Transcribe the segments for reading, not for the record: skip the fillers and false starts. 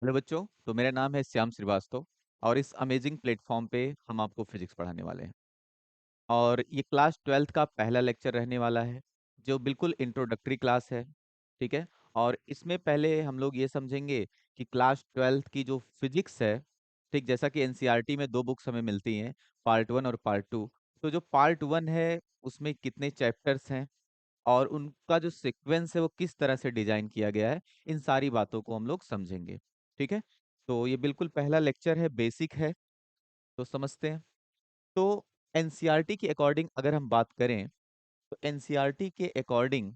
Hello बच्चों। तो मेरा नाम है श्याम श्रीवास्तव और इस अमेजिंग प्लेटफॉर्म पे हम आपको फिजिक्स पढ़ाने वाले हैं। और ये क्लास 12th का पहला लेक्चर रहने वाला है, जो बिल्कुल इंट्रोडक्टरी क्लास है। ठीक है। और इसमें पहले हम लोग ये समझेंगे कि क्लास 12th की जो फिजिक्स है, ठीक जैसा कि एनसीईआरटी में दो बुक्स हमें मिलती हैं, पार्ट 1 और पार्ट 2। तो जो पार्ट 1 है उसमें कितने चैप्टर्स हैं और उनका जो सीक्वेंस है वो किस तरह से डिजाइन किया गया है, इन सारी बातों को हम लोग समझेंगे। ठीक है। तो ये बिल्कुल पहला लेक्चर है, बेसिक है, तो समझते हैं। तो एनसीईआरटी के अकॉर्डिंग अगर हम बात करें, तो एनसीईआरटी के अकॉर्डिंग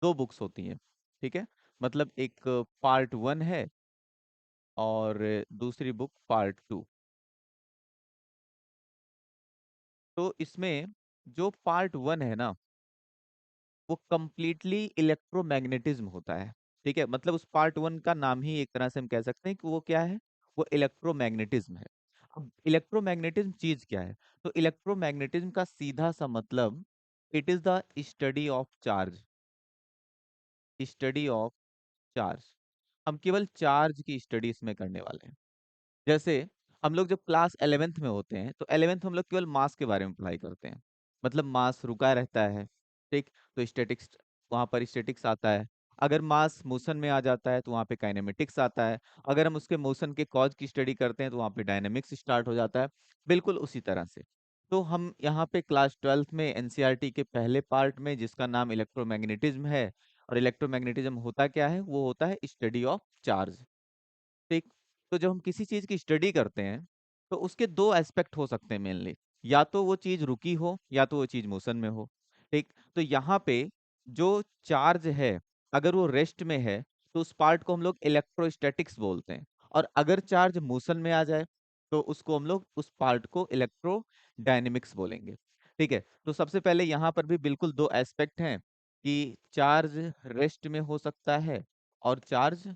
दो बुक्स होती हैं। ठीक है। मतलब एक पार्ट 1 है और दूसरी बुक पार्ट 2। तो इसमें जो पार्ट 1 है ना, वो कंप्लीटली इलेक्ट्रोमैग्नेटिज्म होता है। ठीक है। मतलब उस पार्ट 1 का नाम ही एक तरह से हम कह सकते हैं कि वो क्या है, वो इलेक्ट्रोमैग्नेटिज्म है। अब इलेक्ट्रोमैग्नेटिज्म चीज क्या है? तो इलेक्ट्रोमैग्नेटिज्म का सीधा सा मतलब it is the study of charge. Study of charge. हम केवल चार्ज की स्टडी इसमें करने वाले हैं। जैसे हम लोग जब क्लास 11th में होते हैं, तो 11th हम लोग केवल मास के बारे में पढ़ाई करते हैं। मतलब मास रुका रहता है। ठीक। तो स्टैटिक्स, वहां पर स्टैटिक्स आता है। अगर मास मोशन में आ जाता है तो वहां पे काइनेमेटिक्स आता है। अगर हम उसके मोशन के कॉज की स्टडी करते हैं तो वहां पे डायनेमिक्स स्टार्ट हो जाता है। बिल्कुल उसी तरह से। तो हम यहाँ पे क्लास 12th में एनसीईआरटी के पहले पार्ट में, जिसका नाम इलेक्ट्रोमैग्नेटिज्म है, और इलेक्ट्रोमैग्नेटिज्म होता क्या है, वो होता है स्टडी ऑफ चार्ज। ठीक। तो जब हम किसी चीज की स्टडी करते हैं, तो उसके दो एस्पेक्ट हो सकते हैं मेनली। या तो वो चीज रुकी हो या तो वो चीज मोशन में हो। ठीक। तो यहाँ पे जो चार्ज है, अगर वो रेस्ट में है तो उस पार्ट को हम लोग इलेक्ट्रोस्टैटिक्स बोलते हैं। और अगर चार्ज मोशन में आ जाए तो उसको हम लोग, उस पार्ट को इलेक्ट्रो डायनेमिक्स बोलेंगे। ठीक है। तो सबसे पहले यहाँ पर भी बिल्कुल दो एस्पेक्ट हैं कि चार्ज रेस्ट में हो सकता है और चार्ज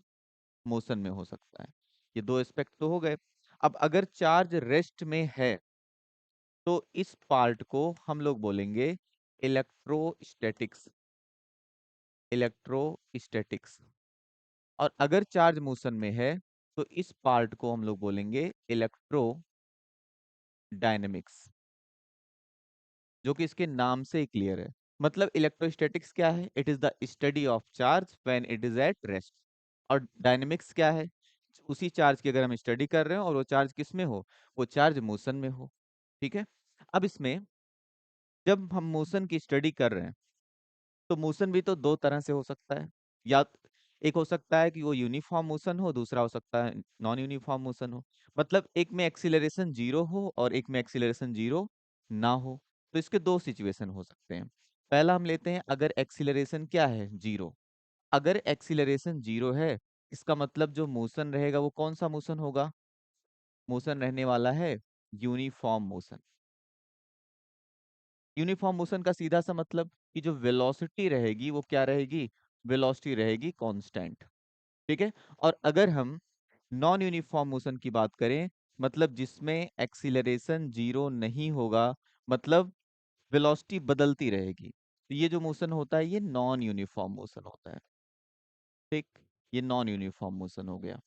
मोशन में हो सकता है। ये दो एस्पेक्ट तो हो गए। अब अगर चार्ज रेस्ट में है तो इस पार्ट को हम लोग बोलेंगे इलेक्ट्रोस्टैटिक्स। इलेक्ट्रोस्टैटिक्स। और अगर चार्ज मोशन में है तो इस पार्ट को हम लोग बोलेंगे इलेक्ट्रो डायनेमिक्स, जो कि इसके नाम से ही क्लियर है। मतलब इलेक्ट्रोस्टैटिक्स क्या है? It is the study of charge when it is at rest. और डायनेमिक्स क्या है? उसी चार्ज की अगर हम स्टडी कर रहे हो और वो चार्ज किस में हो, वो चार्ज मोशन में हो। ठीक है। अब इसमें जब हम मोशन की स्टडी कर रहे हैं, तो मोशन भी तो दो तरह से हो सकता है। या एक हो सकता है कि वो यूनिफॉर्म मोशन हो, दूसरा हो सकता है नॉन यूनिफॉर्म मोशन हो। मतलब एक में एक्सीलरेशन जीरो हो और एक में एक्सीलरेशन जीरो ना हो। तो इसके दो सिचुएशन हो सकते हैं। पहला हम लेते हैं, अगर एक्सीलरेशन क्या है, जीरो। अगर एक्सीलरेशन जीरो है, इसका मतलब जो मोशन रहेगा वो कौन सा मोशन होगा? मोशन रहने वाला है यूनिफॉर्म मोशन। यूनिफॉर्म मोशन का सीधा सा मतलब कि जो वेलोसिटी रहेगी वो क्या रहेगी? वेलोसिटी रहेगी कांस्टेंट। ठीक है। और अगर हम नॉन यूनिफॉर्म मोशन की बात करें, मतलब जिसमें एक्सीलरेशन जीरो नहीं होगा, मतलब वेलोसिटी बदलती रहेगी, तो ये जो मोशन होता है ये नॉन यूनिफॉर्म मोशन होता है। ठीक। ये नॉन यूनिफॉर्म मोशन हो गया।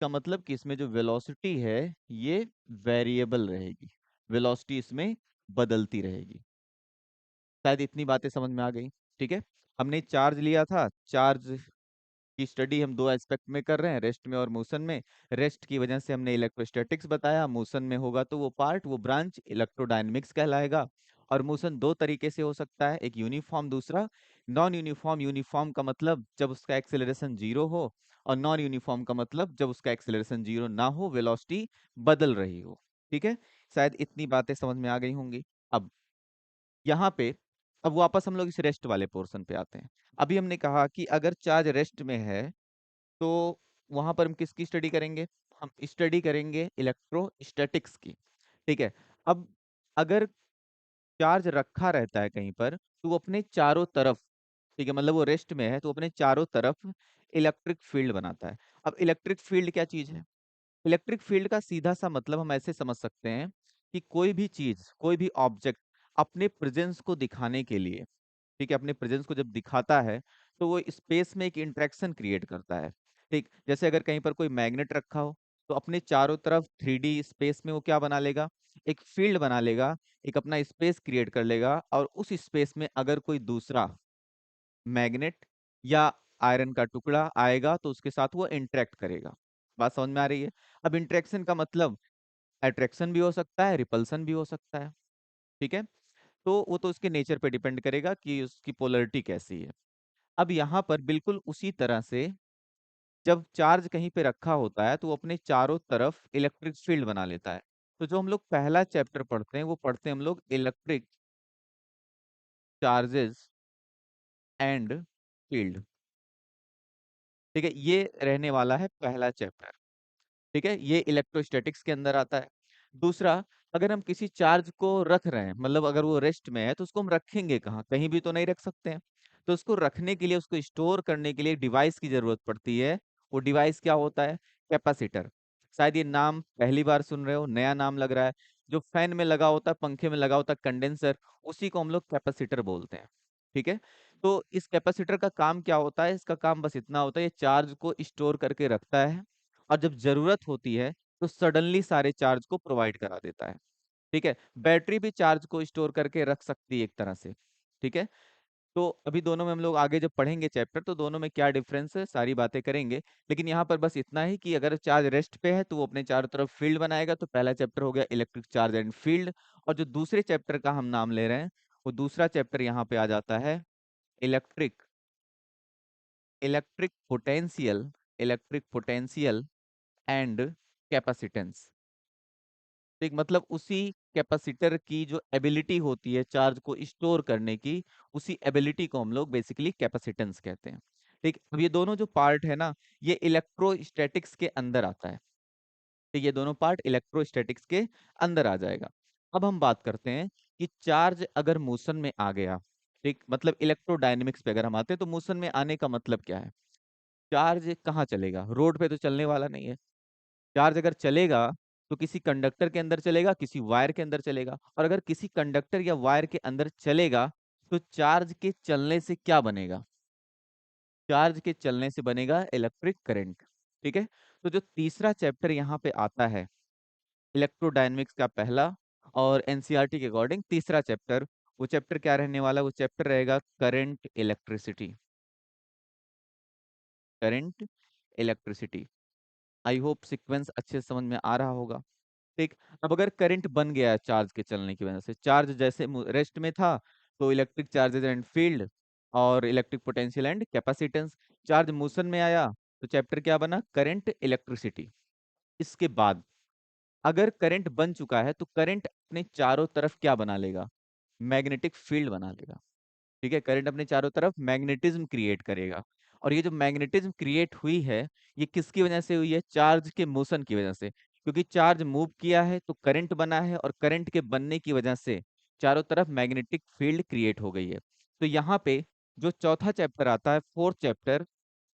का मतलब कि इसमें जो वेलोसिटी है ये वेरिएबल रहेगी। वेलोसिटी इसमें बदलती रहेगी। शायद इतनी बातें समझ में आ गई। ठीक है। हमने चार्ज लिया था, चार्ज की स्टडी हम दो एस्पेक्ट में कर रहे हैं, रेस्ट में और मोशन में। रेस्ट की वजह से हमने इलेक्ट्रोस्टैटिक्स बताया, मोशन में होगा तो वो पार्ट, वो ब्रांच इलेक्ट्रोडायनेमिक्स कहलाएगा। और मोशन दो तरीके से हो सकता है, एक यूनिफॉर्म, दूसरा नॉन यूनिफॉर्म। यूनिफॉर्म का मतलब जब उसका एक्सेलरेशन जीरो हो, और नॉन यूनिफॉर्म का मतलब जब उसका एक्सेलरेशन जीरो ना हो, वेलोसिटी बदल रही हो। ठीक है। शायद इतनी बातें समझ में आ गई होंगी। अब यहाँ पे, अब वापस हम लोग इस रेस्ट वाले पोर्शन पे आते हैं। अभी हमने कहा कि अगर चार्ज रेस्ट में है तो वहां पर हम किसकी स्टडी करेंगे? हम स्टडी करेंगे इलेक्ट्रोस्टैटिक्स की। ठीक है। अब अगर चार्ज रखा रहता है कहीं पर, तो वो अपने चारों तरफ, ठीक है, मतलब वो रेस्ट में है तो अपने चारों तरफ इलेक्ट्रिक फील्ड बनाता है। अब इलेक्ट्रिक फील्ड क्या चीज है? इलेक्ट्रिक फील्ड का सीधा सा मतलब हम ऐसे समझ सकते हैं कि कोई भी चीज, कोई भी ऑब्जेक्ट अपने प्रेजेंस को दिखाने के लिए, ठीक है, अपने प्रेजेंस को जब दिखाता है तो वो स्पेस में एक इंटरेक्शन क्रिएट करता है। ठीक, जैसे अगर कहीं पर कोई मैग्नेट रखा हो तो अपने चारों तरफ 3D स्पेस में वो क्या बना लेगा, एक फील्ड बना लेगा, एक अपना स्पेस क्रिएट कर लेगा, और उस स्पेस में अगर कोई दूसरा मैग्नेट या आयरन का टुकड़ा आएगा तो उसके साथ वो इंटरेक्ट करेगा। बात समझ में आ रही है? अब इंटरेक्शन का मतलब अट्रैक्शन भी हो सकता है, रिपल्सन भी हो सकता है। ठीक है, तो वो तो उसके नेचर पे डिपेंड करेगा कि उसकी पोलरिटी कैसी है। अब यहाँ पर बिल्कुल उसी तरह से जब चार्ज कहीं पे रखा होता है तो वो अपने चारों तरफ इलेक्ट्रिक फील्ड बना लेता है। तो जो हम लोग पहला चैप्टर पढ़ते हैं वो पढ़ते हैं हम लोग इलेक्ट्रिक चार्जेस एंड फील्ड। ठीक है, ये रहने वाला है पहला चैप्टर। ठीक है, ये इलेक्ट्रोस्टैटिक्स के अंदर आता है। दूसरा, अगर हम किसी चार्ज को रख रहे हैं, मतलब अगर वो रेस्ट में है तो उसको हम रखेंगे कहाँ, कहीं भी तो नहीं रख सकते हैं। तो उसको रखने के लिए, उसको स्टोर करने के लिए डिवाइस की जरूरत पड़ती है। वो डिवाइस क्या होता है? कैपेसिटर। शायद ये नाम पहली बार सुन रहे हो, नया नाम लग रहा है। जो फैन में लगा होता है, पंखे में लगा होता है, कंडेंसर, उसी को हम लोग कैपेसिटर बोलते हैं। ठीक है, तो इस कैपेसिटर का काम क्या होता है? इसका काम बस इतना होता है, ये चार्ज को स्टोर करके रखता है, और जब जरूरत होती है तो सडनली सारे चार्ज को प्रोवाइड करा देता है। ठीक है, बैटरी भी चार्ज को स्टोर करके रख सकती है एक तरह से। ठीक है, तो अभी दोनों में हम लोग आगे जब पढ़ेंगे चैप्टर तो दोनों में क्या डिफरेंस है सारी बातें करेंगे। लेकिन यहाँ पर बस इतना ही कि अगर चार्ज रेस्ट पे है तो वो अपने चारों तरफ फील्ड बनाएगा। तो पहला चैप्टर हो गया इलेक्ट्रिक चार्ज एंड फील्ड। और जो दूसरे चैप्टर का हम नाम ले रहे हैं, वो दूसरा चैप्टर यहाँ पे आ जाता है electric electric potential electric potential and capacitance. ठीक, मतलब उसी कैपेसिटर की जो एबिलिटी होती है चार्ज को स्टोर करने की, उसी एबिलिटी को हम लोग बेसिकली कैपेसिटेंस कहते हैं। ठीक, अब ये दोनों जो पार्ट है ना, ये इलेक्ट्रोस्टैटिक्स के अंदर आता है। ठीक, ये दोनों पार्ट इलेक्ट्रोस्टैटिक्स के अंदर आ जाएगा। अब हम बात करते हैं कि चार्ज अगर मोशन में आ गया, ठीक, मतलब इलेक्ट्रोडायनेमिक्स पे अगर हम आते हैं तो मोशन में आने का मतलब क्या है? चार्ज कहाँ चलेगा? रोड पे तो चलने वाला नहीं है। चार्ज अगर चलेगा तो किसी कंडक्टर के अंदर चलेगा, किसी वायर के अंदर चलेगा, और अगर किसी कंडक्टर या वायर के अंदर चलेगा तो चार्ज के चलने से क्या बनेगा? चार्ज के चलने से बनेगा इलेक्ट्रिक करंट। ठीक है, तो जो तीसरा चैप्टर यहाँ पे आता है इलेक्ट्रोडायनेमिक्स का पहला, और एनसीईआरटी के अकॉर्डिंग तीसरा चैप्टर, वो चैप्टर क्या रहने वाला? वो चैप्टर रहेगा current electricity. Current electricity. I hope sequence अच्छे से समझ में आ रहा होगा। ठीक, अब अगर करंट बन गया है चार्ज के चलने की वजह से, चार्ज जैसे रेस्ट में था तो इलेक्ट्रिक चार्जेस एंड फील्ड और electric potential and capacitance. Charge motion में आया तो चैप्टर क्या बना? Current electricity. इसके बाद अगर करंट बन चुका है तो करंट अपने चारों तरफ क्या बना लेगा? मैग्नेटिक फील्ड बना लेगा। ठीक है, करंट अपने चारों तरफ मैग्नेटिज्म क्रिएट करेगा। और ये जो मैग्नेटिज्म क्रिएट हुई है, ये किसकी वजह से हुई है? चार्ज के मोशन की वजह से। क्योंकि चार्ज मूव किया है तो करंट बना है, और करंट के बनने की वजह से चारों तरफ मैग्नेटिक फील्ड क्रिएट हो गई है। तो यहाँ पे जो चौथा चैप्टर आता है, फोर्थ चैप्टर,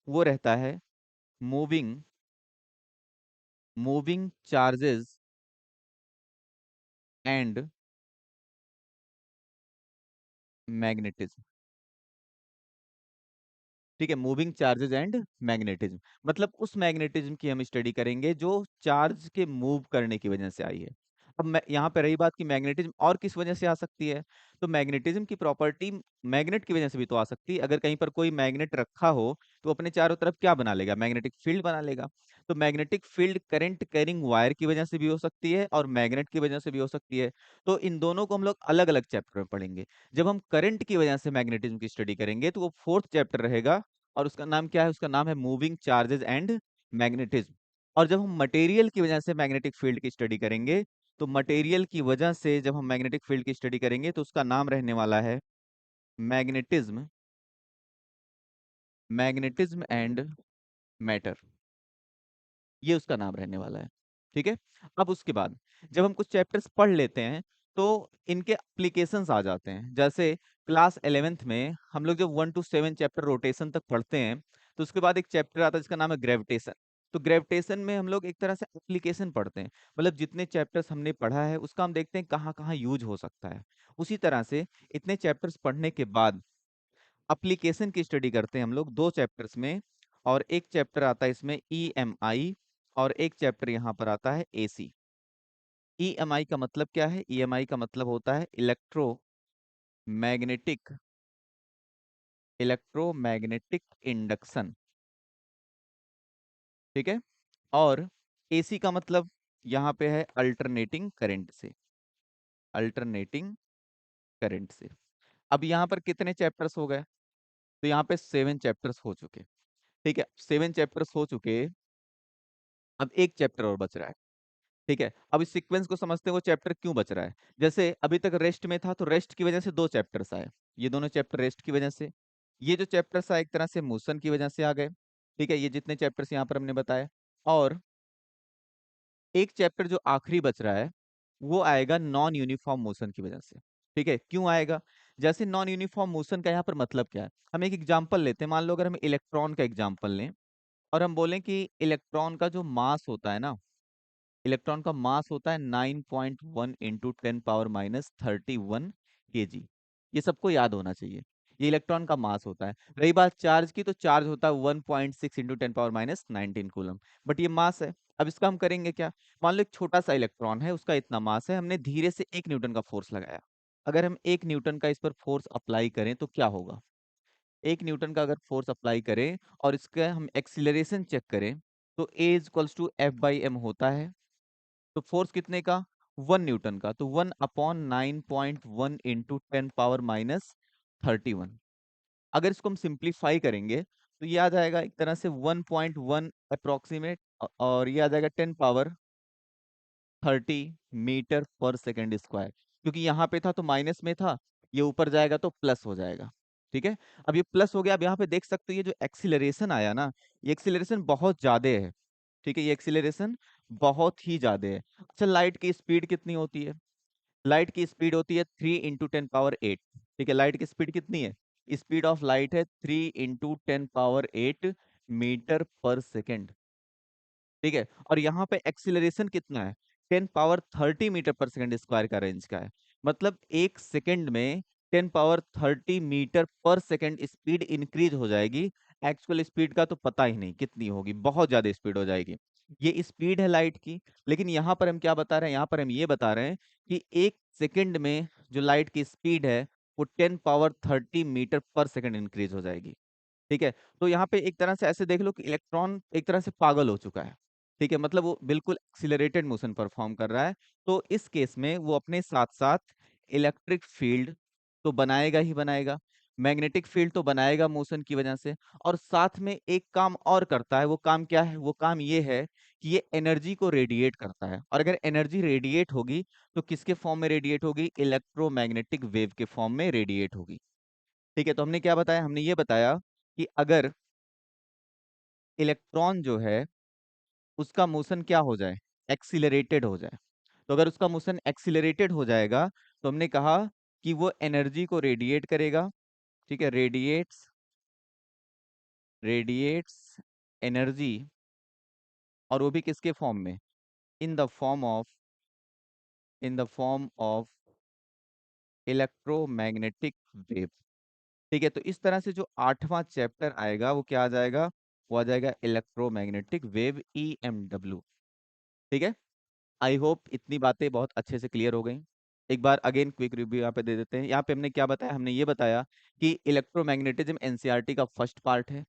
वो रहता है moving moving charges and magnetism. ठीक है, मूविंग चार्जेस एंड मैग्नेटिज्म, मतलब उस मैग्नेटिज्म की हम स्टडी करेंगे जो चार्ज के मूव करने की वजह से आई है। अब मैं यहाँ पे रही बात कि मैग्नेटिज्म और किस वजह से आ सकती है, तो मैग्नेटिज्म की प्रॉपर्टी मैग्नेट की वजह से भी तो आ सकती है। अगर कहीं पर कोई मैग्नेट रखा हो तो अपने चारों तरफ क्या बना लेगा? मैग्नेटिक फील्ड बना लेगा। तो magnetic field current carrying wire की वजह से भी हो सकती है और मैग्नेट की वजह से भी हो सकती है। तो इन दोनों को हम लोग अलग अलग चैप्टर में पढ़ेंगे। जब हम करंट की वजह से मैग्नेटिज्म की स्टडी करेंगे तो वो फोर्थ चैप्टर रहेगा, और उसका नाम क्या है? उसका नाम है मूविंग चार्जेस एंड मैग्नेटिज्म। और जब हम मटेरियल की वजह से मैग्नेटिक फील्ड की स्टडी करेंगे, तो मटेरियल की वजह से जब हम मैग्नेटिक फील्ड की स्टडी करेंगे तो उसका नाम रहने वाला है मैग्नेटिज्म मैग्नेटिज्म एंड मैटर। ये उसका नाम रहने वाला है। ठीक है, अब उसके बाद जब हम कुछ चैप्टर्स पढ़ लेते हैं तो इनके एप्लीकेशंस आ जाते हैं। जैसे क्लास 11th में हम लोग जब 1 to 7 चैप्टर रोटेशन तक पढ़ते हैं, तो उसके बाद एक चैप्टर आता है जिसका नाम है ग्रेविटेशन। तो ग्रेविटेशन में हम लोग एक तरह से एप्लीकेशन पढ़ते हैं, मतलब जितने चैप्टर्स हमने पढ़ा है उसका हम देखते हैं कहाँ कहाँ यूज हो सकता है। उसी तरह से इतने चैप्टर्स पढ़ने के बाद एप्लीकेशन की स्टडी करते हैं हम लोग 2 चैप्टर्स में, और एक चैप्टर आता है इसमें ईएमआई, और एक चैप्टर यहाँ पर आता है एसी। ईएमआई का मतलब क्या है? ईएमआई का मतलब होता है मैग्नेटिक इलेक्ट्रोमैग्नेटिक इंडक्शन। ठीक है। और एसी का मतलब यहाँ पे है अल्टरनेटिंग करंट से, अल्टरनेटिंग करंट से। अब यहाँ पर कितने चैप्टर्स हो गए? तो यहाँ पे 7 चैप्टर्स हो चुके। ठीक है, 7 चैप्टर्स हो चुके। अब एक चैप्टर और बच रहा है। ठीक है, अब इस सीक्वेंस को समझते हैं, वो चैप्टर क्यों बच रहा है। जैसे अभी तक रेस्ट में था, तो रेस्ट की वजह से 2 चैप्टर्स आए। ये दोनों चैप्टर रेस्ट की वजह से। ये जो चैप्टर्स आए एक तरह से मोशन की वजह से आ गए। ठीक है, ये जितने चैप्टर्स यहाँ पर हमने बताए। और एक चैप्टर जो आखिरी बच रहा है, वो आएगा नॉन यूनिफॉर्म मोशन की वजह से। ठीक है, क्यों आएगा? जैसे नॉन यूनिफॉर्म मोशन का यहाँ पर मतलब क्या है, हम एक एग्जांपल लेते हैं। मान लो अगर हम इलेक्ट्रॉन का एग्जांपल लें, और हम बोलें कि इलेक्ट्रॉन का जो मास होता है ना, इलेक्ट्रॉन का मास होता है 9.1 इंटू 10⁻31 kg। ये सबको याद होना चाहिए। ये इलेक्ट्रॉन का मास होता है। रही बात चार्ज की, तो चार्ज होता है 1.6 इंटू 10⁻19 कूलम। बट ये मास है। अब इसका हम करेंगे क्या? मान लो एक छोटा सा इलेक्ट्रॉन है, उसका इतना मास है, हमने धीरे से 1 न्यूटन का फोर्स लगाया। अगर हम 1 न्यूटन का इस पर फोर्स अप्लाई करें तो क्या होगा? 1 न्यूटन का अगर फोर्स अप्लाई करें और इसका हम एक्सीलरेशन चेक करें, तो ए इक्वल्स टू F/m होता है। तो फोर्स कितने का? 1 न्यूटन का, तो 1/9.1 इंटू 10⁻31। अगर इसको हम सिंप्लीफाई करेंगे, तो ये आ जाएगा एक तरह से 1.1 अप्रोक्सीमेट, और ये आ जाएगा 10⁻30 मीटर पर सेकेंड स्क्वायर। क्योंकि यहाँ पे था तो माइनस में था, ये ऊपर जाएगा तो प्लस हो जाएगा। ठीक है, अब ये प्लस हो गया। अब यहाँ पे देख सकते हो ये जो एक्सीलरेशन आया ना, ये एक्सीलरेशन बहुत ज्यादा है। ठीक है, ये एक्सीलरेशन बहुत ही ज्यादा है। अच्छा, लाइट की स्पीड कितनी होती है? लाइट की स्पीड होती है 3 इंटू 10⁸। ठीक है, लाइट की स्पीड कितनी है? स्पीड ऑफ लाइट है 3 इंटू 10⁸मीटर पर सेकेंड। ठीक है, और यहाँ पे एक्सीलरेशन कितना है? 10⁻30 मीटर पर सेकेंड स्क्वायर का रेंज का है। मतलब 1 सेकेंड में 10⁻30 मीटर पर सेकेंड स्पीड इंक्रीज हो जाएगी। एक्चुअल स्पीड का तो पता ही नहीं कितनी होगी, बहुत ज्यादा स्पीड हो जाएगी। ये स्पीड है लाइट की। लेकिन यहाँ पर हम क्या बता रहे हैं? यहाँ पर हम ये बता रहे हैं कि 1 सेकेंड में जो लाइट की स्पीड है, वो 10⁻30 मीटर पर सेकेंड इंक्रीज हो जाएगी। ठीक है, तो यहाँ पे एक तरह से ऐसे देख लो कि इलेक्ट्रॉन एक तरह से पागल हो चुका है। ठीक है, मतलब वो बिल्कुल एक्सीलरेटेड मोशन परफॉर्म कर रहा है। तो इस केस में वो अपने साथ साथ इलेक्ट्रिक फील्ड तो बनाएगा ही बनाएगा, मैग्नेटिक फील्ड तो बनाएगा मोशन की वजह से, और साथ में एक काम और करता है। वो काम क्या है? वो काम ये है कि ये एनर्जी को रेडिएट करता है। और अगर एनर्जी रेडिएट होगी, तो किसके फॉर्म में रेडिएट होगी? इलेक्ट्रोमैग्नेटिक वेव के फॉर्म में रेडिएट होगी। ठीक है, तो हमने क्या बताया? हमने ये बताया कि अगर इलेक्ट्रॉन जो है, उसका मोशन क्या हो जाए? एक्सीलरेटेड हो जाए। तो अगर उसका मोशन एक्सीलरेटेड हो जाएगा, तो हमने कहा कि वो एनर्जी को रेडिएट करेगा। ठीक है, रेडिएट्स एनर्जी, और वो भी किसके फॉर्म में? In the form of electromagnetic wave. ठीक है, तो इस तरह से जो 8वां चैप्टर आएगा, वो क्या आ जाएगा? वो आ जाएगा इलेक्ट्रोमैग्नेटिक वेव, EMW। ठीक है, आई होप इतनी बातें बहुत अच्छे से क्लियर हो गई। एक बार अगेन क्विक रिव्यू यहाँ पे दे देते हैं। यहाँ पे हमने क्या बताया? हमने ये बताया कि इलेक्ट्रोमैग्नेटिज्म एनसीईआरटी का फर्स्ट पार्ट है,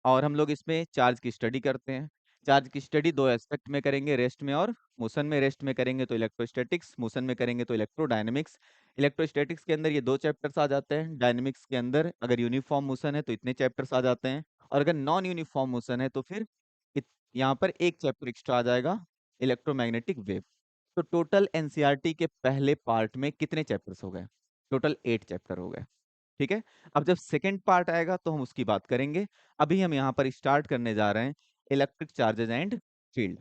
और हम लोग इसमें चार्ज की स्टडी करते हैं। चार्ज की स्टडी 2 एस्पेक्ट में करेंगे, रेस्ट में और मोशन में। रेस्ट में करेंगे तो इलेक्ट्रोस्टैटिक्स, मोशन में करेंगे तो इलेक्ट्रोडायनेमिक्स। इलेक्ट्रोस्टैटिक्स के अंदर ये 2 चैप्टर्स आ जाते हैं। डायनेमिक्स के अंदर अगर यूनिफॉर्म मोशन है तो इतने चैप्टर्स आ जाते हैं, और अगर नॉन यूनिफॉर्म मोशन है तो फिर यहाँ पर एक चैप्टर एक्स्ट्रा आ जाएगा, इलेक्ट्रोमैग्नेटिक वेव। तो टोटल एनसीईआरटी के पहले पार्ट में कितने चैप्टर्स हो गए? टोटल 8 चैप्टर हो गए। ठीक है, अब जब सेकंड पार्ट आएगा तो हम उसकी बात करेंगे। अभी हम यहाँ पर स्टार्ट करने जा रहे हैं इलेक्ट्रिक चार्जेज एंड फील्ड।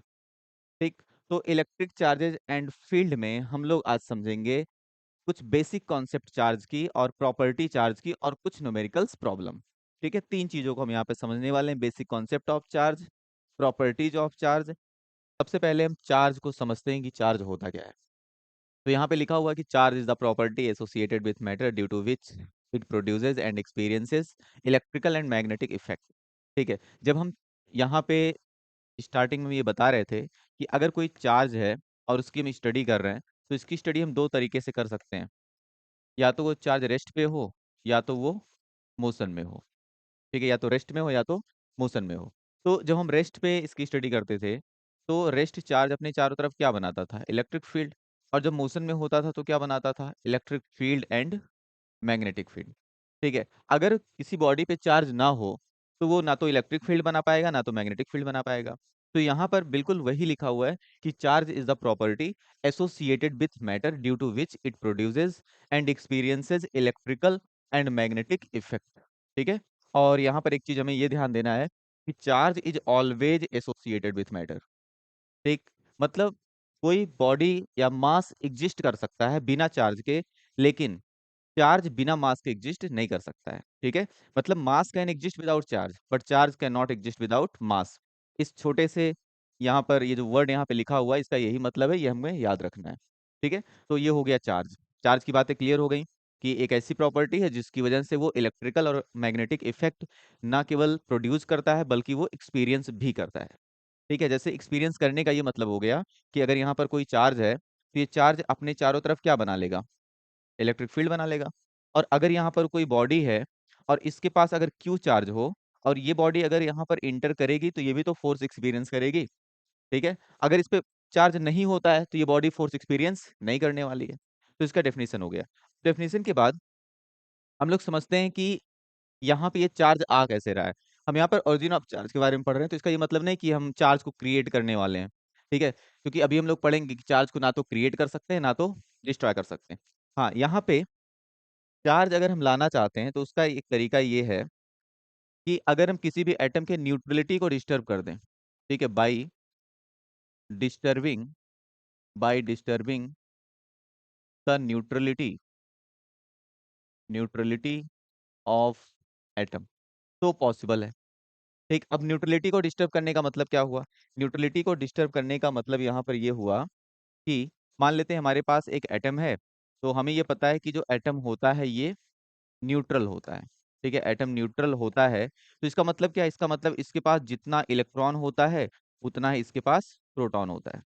ठीक, तो इलेक्ट्रिक चार्जेज एंड फील्ड में हम लोग आज समझेंगे कुछ बेसिक कॉन्सेप्ट चार्ज की, और प्रॉपर्टी चार्ज की, और कुछ न्यूमेरिकल्स प्रॉब्लम। ठीक है, 3 चीजों को हम यहाँ पे समझने वाले हैं: basic concept of charge, properties of charge. सबसे पहले हम चार्ज को समझते हैं कि चार्ज होता क्या है। तो यहाँ पे लिखा हुआ है कि charge is the property associated with matter due to which it produces and experiences electrical and magnetic effect. ठीक है। जब हम यहाँ पे स्टार्टिंग में ये बता रहे थे कि अगर कोई चार्ज है और उसकी हम स्टडी कर रहे हैं, तो इसकी स्टडी हम दो तरीके से कर सकते हैं। या तो वो चार्ज रेस्ट पे हो, या तो वो मोशन में हो। ठीक है, या तो रेस्ट में हो या तो मोशन में हो। तो जब हम रेस्ट पे इसकी स्टडी करते थे, तो रेस्ट चार्ज अपने चारों तरफ क्या बनाता था? Electric field. और जब मोशन में होता था तो क्या बनाता था? Electric field and magnetic field. ठीक है। अगर किसी बॉडी पे चार्ज ना हो, तो वो ना तो इलेक्ट्रिक फील्ड बना पाएगा, ना तो मैग्नेटिक फील्ड बना पाएगा। तो यहाँ पर बिल्कुल वही लिखा हुआ है कि charge is the property associated with matter due to which it produces and experiences electrical and magnetic effect. ठीक है। और यहाँ पर एक चीज हमें ये ध्यान देना है कि charge is always associated with matter. ठीक। मतलब कोई बॉडी या मास एग्जिस्ट कर सकता है बिना चार्ज के, लेकिन चार्ज बिना मास के एग्जिस्ट नहीं कर सकता है। ठीक है। मतलब mass can exist without charge, but charge can not exist without mass. इस छोटे से यहाँ पर ये जो वर्ड यहाँ पे लिखा हुआ है, इसका यही मतलब है, ये हमें याद रखना है। ठीक है। तो ये हो गया चार्ज। चार्ज की बातें क्लियर हो गई कि एक ऐसी प्रॉपर्टी है जिसकी वजह से वो इलेक्ट्रिकल और मैग्नेटिक इफेक्ट ना केवल प्रोड्यूस करता है, बल्कि वो एक्सपीरियंस भी करता है। ठीक है। जैसे एक्सपीरियंस करने का ये मतलब हो गया कि अगर यहाँ पर कोई चार्ज है, तो ये चार्ज अपने चारों तरफ क्या बना लेगा? इलेक्ट्रिक फील्ड बना लेगा। और अगर यहाँ पर कोई बॉडी है और इसके पास अगर क्यू चार्ज हो, और ये बॉडी अगर यहाँ पर इंटर करेगी, तो ये भी तो फोर्स एक्सपीरियंस करेगी। ठीक है। अगर इस पे चार्ज नहीं होता है, तो ये बॉडी फोर्स एक्सपीरियंस नहीं करने वाली है। तो इसका डेफिनेशन हो गया। डेफिनेशन के बाद हम लोग समझते हैं कि यहाँ पे ये चार्ज आ कैसे रहा है। हम यहाँ पर ओरिजिन ऑफ चार्ज के बारे में पढ़ रहे हैं, तो इसका ये मतलब नहीं कि हम चार्ज को क्रिएट करने वाले हैं। ठीक है। क्योंकि अभी हम लोग पढ़ेंगे कि चार्ज को ना तो क्रिएट कर सकते हैं, ना तो डिस्ट्रॉय कर सकते हैं। हाँ, यहाँ पे चार्ज अगर हम लाना चाहते हैं, तो उसका एक तरीका ये है कि अगर हम किसी भी एटम के न्यूट्रलिटी को डिस्टर्ब कर दें। ठीक है। Disturbing by disturbing the neutrality of atom, तो पॉसिबल है। ठीक। अब न्यूट्रलिटी को डिस्टर्ब करने का मतलब क्या हुआ? न्यूट्रलिटी को डिस्टर्ब करने का मतलब यहाँ पर ये हुआ कि मान लेते हैं हमारे पास एक एटम है, तो हमें ये पता है कि जो एटम होता है ये न्यूट्रल होता है। ठीक है। एटम न्यूट्रल होता है, तो इसका मतलब क्या है? इसका मतलब इसके पास जितना इलेक्ट्रॉन होता है, उतना ही इसके पास प्रोटॉन होता है।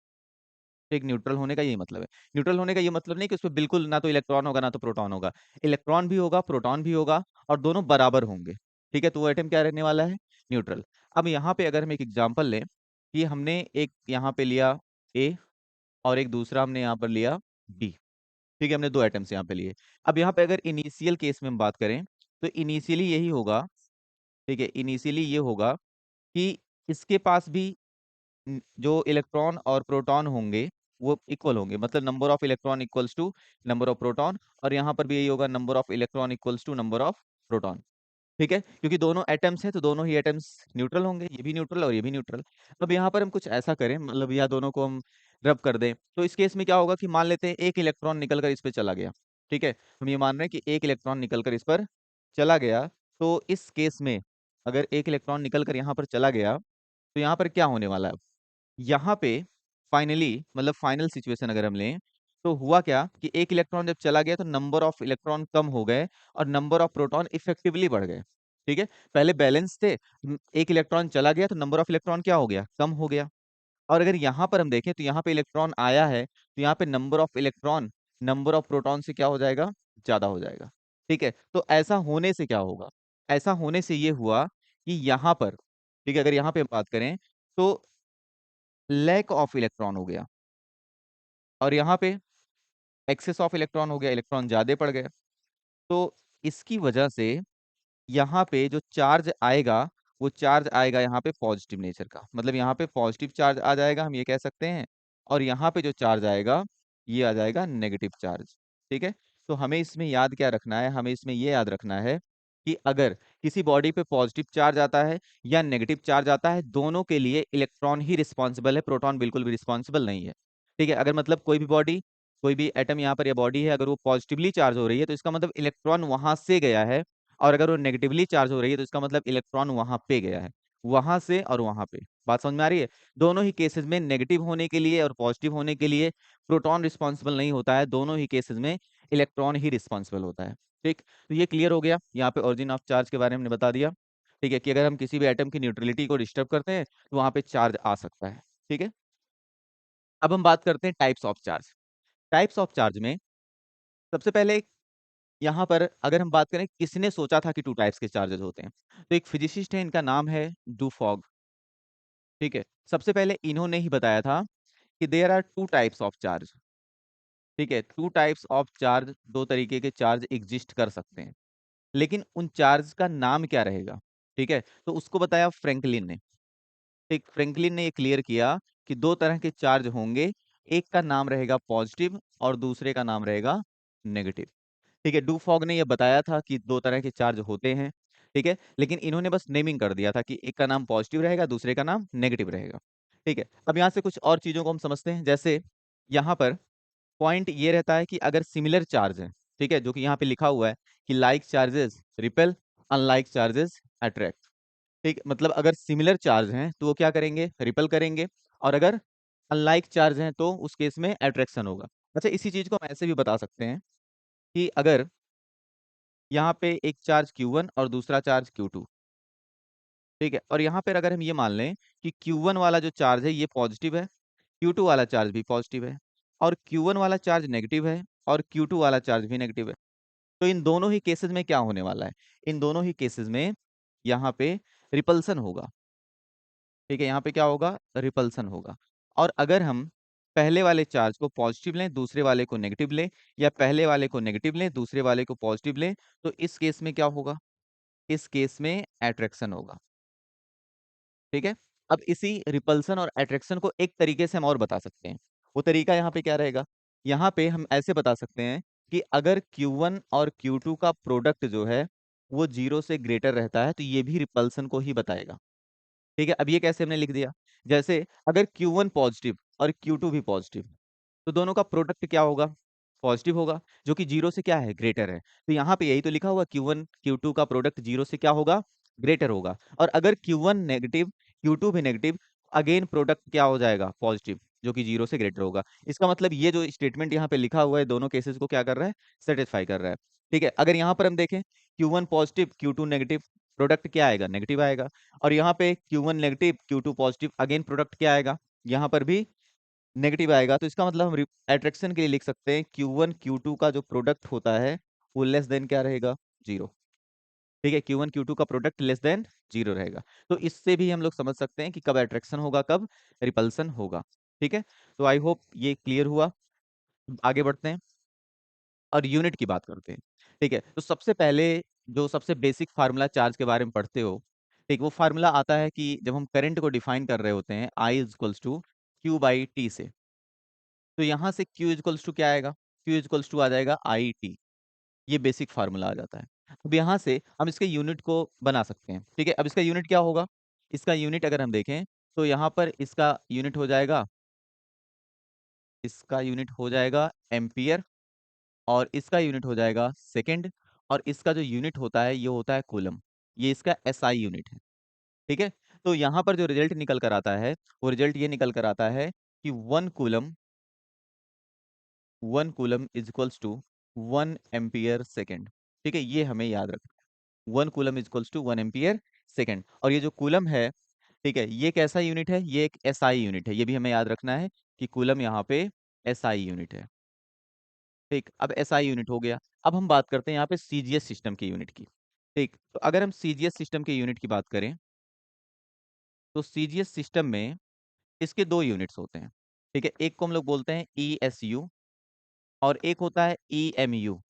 एक न्यूट्रल होने का यही मतलब है। न्यूट्रल होने का ये मतलब नहीं कि उसमें बिल्कुल ना तो इलेक्ट्रॉन होगा, ना तो प्रोटॉन होगा। इलेक्ट्रॉन भी होगा, प्रोटॉन भी होगा, और दोनों बराबर होंगे। ठीक है। तो वो एटम क्या रहने वाला है? न्यूट्रल। अब यहाँ पे अगर हम एक एग्जांपल लें कि हमने एक यहाँ पे लिया ए, और एक दूसरा हमने यहाँ पर लिया बी। ठीक है। हमने दो एटम्स यहाँ पे लिए। अब यहाँ पे अगर इनिशियल केस में हम बात करें, तो इनिशियली यही होगा। ठीक है। इनिशियली ये होगा कि इसके पास भी जो इलेक्ट्रॉन और प्रोटॉन होंगे, वो इक्वल होंगे। मतलब number of electron equals to number of proton. और यहाँ पर भी यही होगा, number of electron equals to number of proton. ठीक है। क्योंकि दोनों एटम्स हैं, तो दोनों ही एटम्स न्यूट्रल होंगे। ये भी न्यूट्रल और ये भी न्यूट्रल। अब यहाँ पर हम कुछ ऐसा करें, मतलब या दोनों को हम रब कर दें, तो इस केस में क्या होगा कि मान लेते हैं एक इलेक्ट्रॉन निकल कर इस पे चला गया। ठीक है। हम ये मान रहे हैं कि एक इलेक्ट्रॉन निकल कर इस पर चला गया। तो इस केस में अगर एक इलेक्ट्रॉन निकल कर यहाँ पर चला गया, तो यहाँ पर क्या होने वाला है? यहाँ पे फाइनली, मतलब फाइनल सिचुएशन अगर हम लें, तो हुआ क्या कि एक इलेक्ट्रॉन जब चला गया, तो नंबर ऑफ इलेक्ट्रॉन कम हो गए और नंबर ऑफ प्रोटॉन इफेक्टिवली बढ़ गए। ठीक है। पहले बैलेंस थे, एक इलेक्ट्रॉन चला गया तो नंबर ऑफ इलेक्ट्रॉन क्या हो गया? कम हो गया। और अगर यहाँ पर हम देखें, तो यहाँ पे इलेक्ट्रॉन आया है, तो यहाँ पे number of electron number of proton से क्या हो जाएगा? ज्यादा हो जाएगा। ठीक है। तो ऐसा होने से क्या होगा? ऐसा होने से ये हुआ कि यहाँ पर, ठीक है, अगर यहाँ पे हम बात करें, तो लैक ऑफ इलेक्ट्रॉन हो गया, और यहाँ पे एक्सेस ऑफ इलेक्ट्रॉन हो गया, इलेक्ट्रॉन ज्यादा पड़ गए। तो इसकी वजह से यहाँ पे जो चार्ज आएगा, वो चार्ज आएगा यहाँ पे पॉजिटिव नेचर का। मतलब यहाँ पे पॉजिटिव चार्ज आ जाएगा, हम ये कह सकते हैं। और यहाँ पे जो चार्ज आएगा, ये आ जाएगा नेगेटिव चार्ज। ठीक है। तो हमें इसमें याद क्या रखना है? हमें इसमें ये याद रखना है कि अगर किसी बॉडी पे पॉजिटिव चार्ज आता है या नेगेटिव चार्ज आता है, दोनों के लिए इलेक्ट्रॉन ही रिस्पॉन्सिबल है, प्रोटॉन बिल्कुल भी रिस्पॉन्सिबल नहीं है। ठीक है। अगर मतलब कोई भी बॉडी, कोई भी एटम यहाँ पर या बॉडी है, अगर वो पॉजिटिवली चार्ज हो रही है, तो इसका मतलब इलेक्ट्रॉन वहां से गया है। और अगर वो नेगेटिवली चार्ज हो रही है, तो इसका मतलब इलेक्ट्रॉन वहां पे गया है। वहां से और वहां पे। बात समझ में आ रही है? दोनों ही केसेस में नेगेटिव होने के लिए और पॉजिटिव होने के लिए प्रोटॉन रिस्पॉन्सिबल नहीं होता है। दोनों ही केसेस में इलेक्ट्रॉन ही रिस्पॉन्सिबल होता है। ठीक। तो ये क्लियर हो गया। यहाँ पे ओरिजिन ऑफ चार्ज के बारे में हमने बता दिया। ठीक है, कि अगर हम किसी भी एटम की न्यूट्रलिटी को डिस्टर्ब करते हैं तो वहां पे चार्ज आ सकता है। ठीक है, अब हम बात करते हैं types of charge. Types of charge में सबसे पहले यहाँ पर अगर हम बात करें किसने सोचा था कि टू टाइप्स के चार्जेस होते हैं, तो एक फिजिसिस्ट है, इनका नाम है डुफॉग। ठीक है, सबसे पहले इन्होंने ही बताया था कि there are two types of charge. ठीक है, टू टाइप्स ऑफ चार्ज, दो तरीके के चार्ज एग्जिस्ट कर सकते हैं, लेकिन उन चार्ज का नाम क्या रहेगा। ठीक है, तो उसको बताया फ्रैंकलिन ने। ठीक, फ्रैंकलिन ने ये क्लियर किया कि दो तरह के चार्ज होंगे, एक का नाम रहेगा पॉजिटिव और दूसरे का नाम रहेगा नेगेटिव। ठीक है, डू फॉग ने ये बताया था कि दो तरह के चार्ज होते हैं। ठीक है, लेकिन इन्होंने बस नेमिंग कर दिया था कि एक का नाम पॉजिटिव रहेगा, दूसरे का नाम नेगेटिव रहेगा। ठीक है, अब यहाँ से कुछ और चीजों को हम समझते हैं। जैसे यहाँ पर पॉइंट ये रहता है कि अगर सिमिलर चार्ज है, ठीक है, जो कि यहाँ पे लिखा हुआ है कि like charges repel, unlike charges attract. ठीक, मतलब अगर सिमिलर चार्ज हैं तो वो क्या करेंगे, रिपेल करेंगे, और अगर अनलाइक चार्ज हैं तो उस केस में अट्रैक्शन होगा। अच्छा, इसी चीज को हम ऐसे भी बता सकते हैं कि अगर यहाँ पे एक चार्ज Q1 और दूसरा चार्ज Q2, ठीक है, और यहाँ पर अगर हम ये मान लें कि Q1 वाला जो चार्ज है ये पॉजिटिव है, Q2 वाला चार्ज भी पॉजिटिव है, और Q1 वाला चार्ज नेगेटिव है और Q2 वाला चार्ज भी नेगेटिव है, तो इन दोनों ही केसेस में क्या होने वाला है, इन दोनों ही केसेस में यहाँ पे रिपल्सन होगा। ठीक है, यहाँ पे क्या होगा, रिपल्सन होगा। और अगर हम पहले वाले चार्ज को पॉजिटिव लें, दूसरे वाले को नेगेटिव लें, या पहले वाले को नेगेटिव लें, दूसरे वाले को पॉजिटिव लें, तो इस केस में क्या होगा, इस केस में अट्रैक्शन होगा। ठीक है, अब इसी रिपल्सन और अट्रैक्शन को एक तरीके से हम और बता सकते हैं। वो तरीका यहाँ पे क्या रहेगा, यहाँ पे हम ऐसे बता सकते हैं कि अगर Q1 और Q2 का प्रोडक्ट जो है वो 0 से ग्रेटर रहता है तो ये भी रिपल्सन को ही बताएगा। ठीक है, अब ये कैसे हमने लिख दिया, जैसे अगर Q1 पॉजिटिव और Q2 भी पॉजिटिव, तो दोनों का प्रोडक्ट क्या होगा, पॉजिटिव होगा, जो कि 0 से क्या है, ग्रेटर है। तो यहाँ पे यही तो लिखा हुआ Q1 Q2 का प्रोडक्ट 0 से क्या होगा, ग्रेटर होगा। और अगर Q1 नेगेटिव, Q2 भी नेगेटिव, अगेन प्रोडक्ट क्या हो जाएगा, पॉजिटिव, जो कि 0 से ग्रेटर होगा। इसका मतलब ये जो स्टेटमेंट यहाँ पे लिखा हुआ है दोनों केसेस को क्या कर रहा है, सेटिस्फाई कर रहा है। ठीक है, अगर यहाँ पर हम देखें Q1 positive Q2 negative, product क्या आएगा, नेगेटिव आएगा। और यहाँ पे Q1 negative Q2 positive, again product क्या आएगा, यहाँ पर भी नेगेटिव आएगा। तो इसका मतलब हम एट्रैक्शन के लिए लिख सकते हैं Q1 Q2 का जो प्रोडक्ट होता है वो लेस देन क्या रहेगा, 0। ठीक है, Q1 Q2 का प्रोडक्ट लेस देन 0 रहेगा। तो इससे भी हम लोग समझ सकते हैं कि कब अट्रैक्शन होगा, कब रिपल्सन होगा। ठीक है, तो आई होप ये क्लियर हुआ। आगे बढ़ते हैं और यूनिट की बात करते हैं। ठीक है, तो सबसे पहले जो सबसे बेसिक फार्मूला चार्ज के बारे में पढ़ते हो, ठीक, वो फार्मूला आता है कि जब हम करंट को डिफाइन कर रहे होते हैं I इक्वल्स टू Q/T से, तो यहाँ से Q इक्वल्स टू क्या आएगा, Q इक्वल्स टू आ जाएगा IT। ये बेसिक फार्मूला आ जाता है। अब यहाँ से हम इसके यूनिट को बना सकते हैं। ठीक है, अब इसका यूनिट क्या होगा, इसका यूनिट अगर हम देखें तो यहाँ पर इसका यूनिट हो जाएगा, इसका यूनिट हो जाएगा एम्पियर, और इसका यूनिट हो जाएगा सेकंड, और इसका जो यूनिट होता है ये होता है कूलम। ये इसका SI यूनिट है। ठीक है, तो यहाँ पर जो रिजल्ट निकल कर आता है वो रिजल्ट ये निकल कर आता है कि 1 coulomb is equals to 1 ampere second. ठीक है, ये हमें याद रखना है, 1 coulomb is equals to 1 ampere second. और ये जो कूलम है, ठीक है, ये कैसा यूनिट है, ये एक SI यूनिट है, ये भी हमें याद रखना है कि कूलम यहाँ पे SI यूनिट है। ठीक, अब SI यूनिट हो गया। अब हम बात करते हैं यहाँ पे CGS सिस्टम की यूनिट की। ठीक, तो अगर हम CGS सिस्टम के यूनिट की बात करें तो CGS सिस्टम में इसके दो यूनिट्स होते हैं। ठीक है, एक को हम लोग बोलते हैं ESU और एक होता है EMU।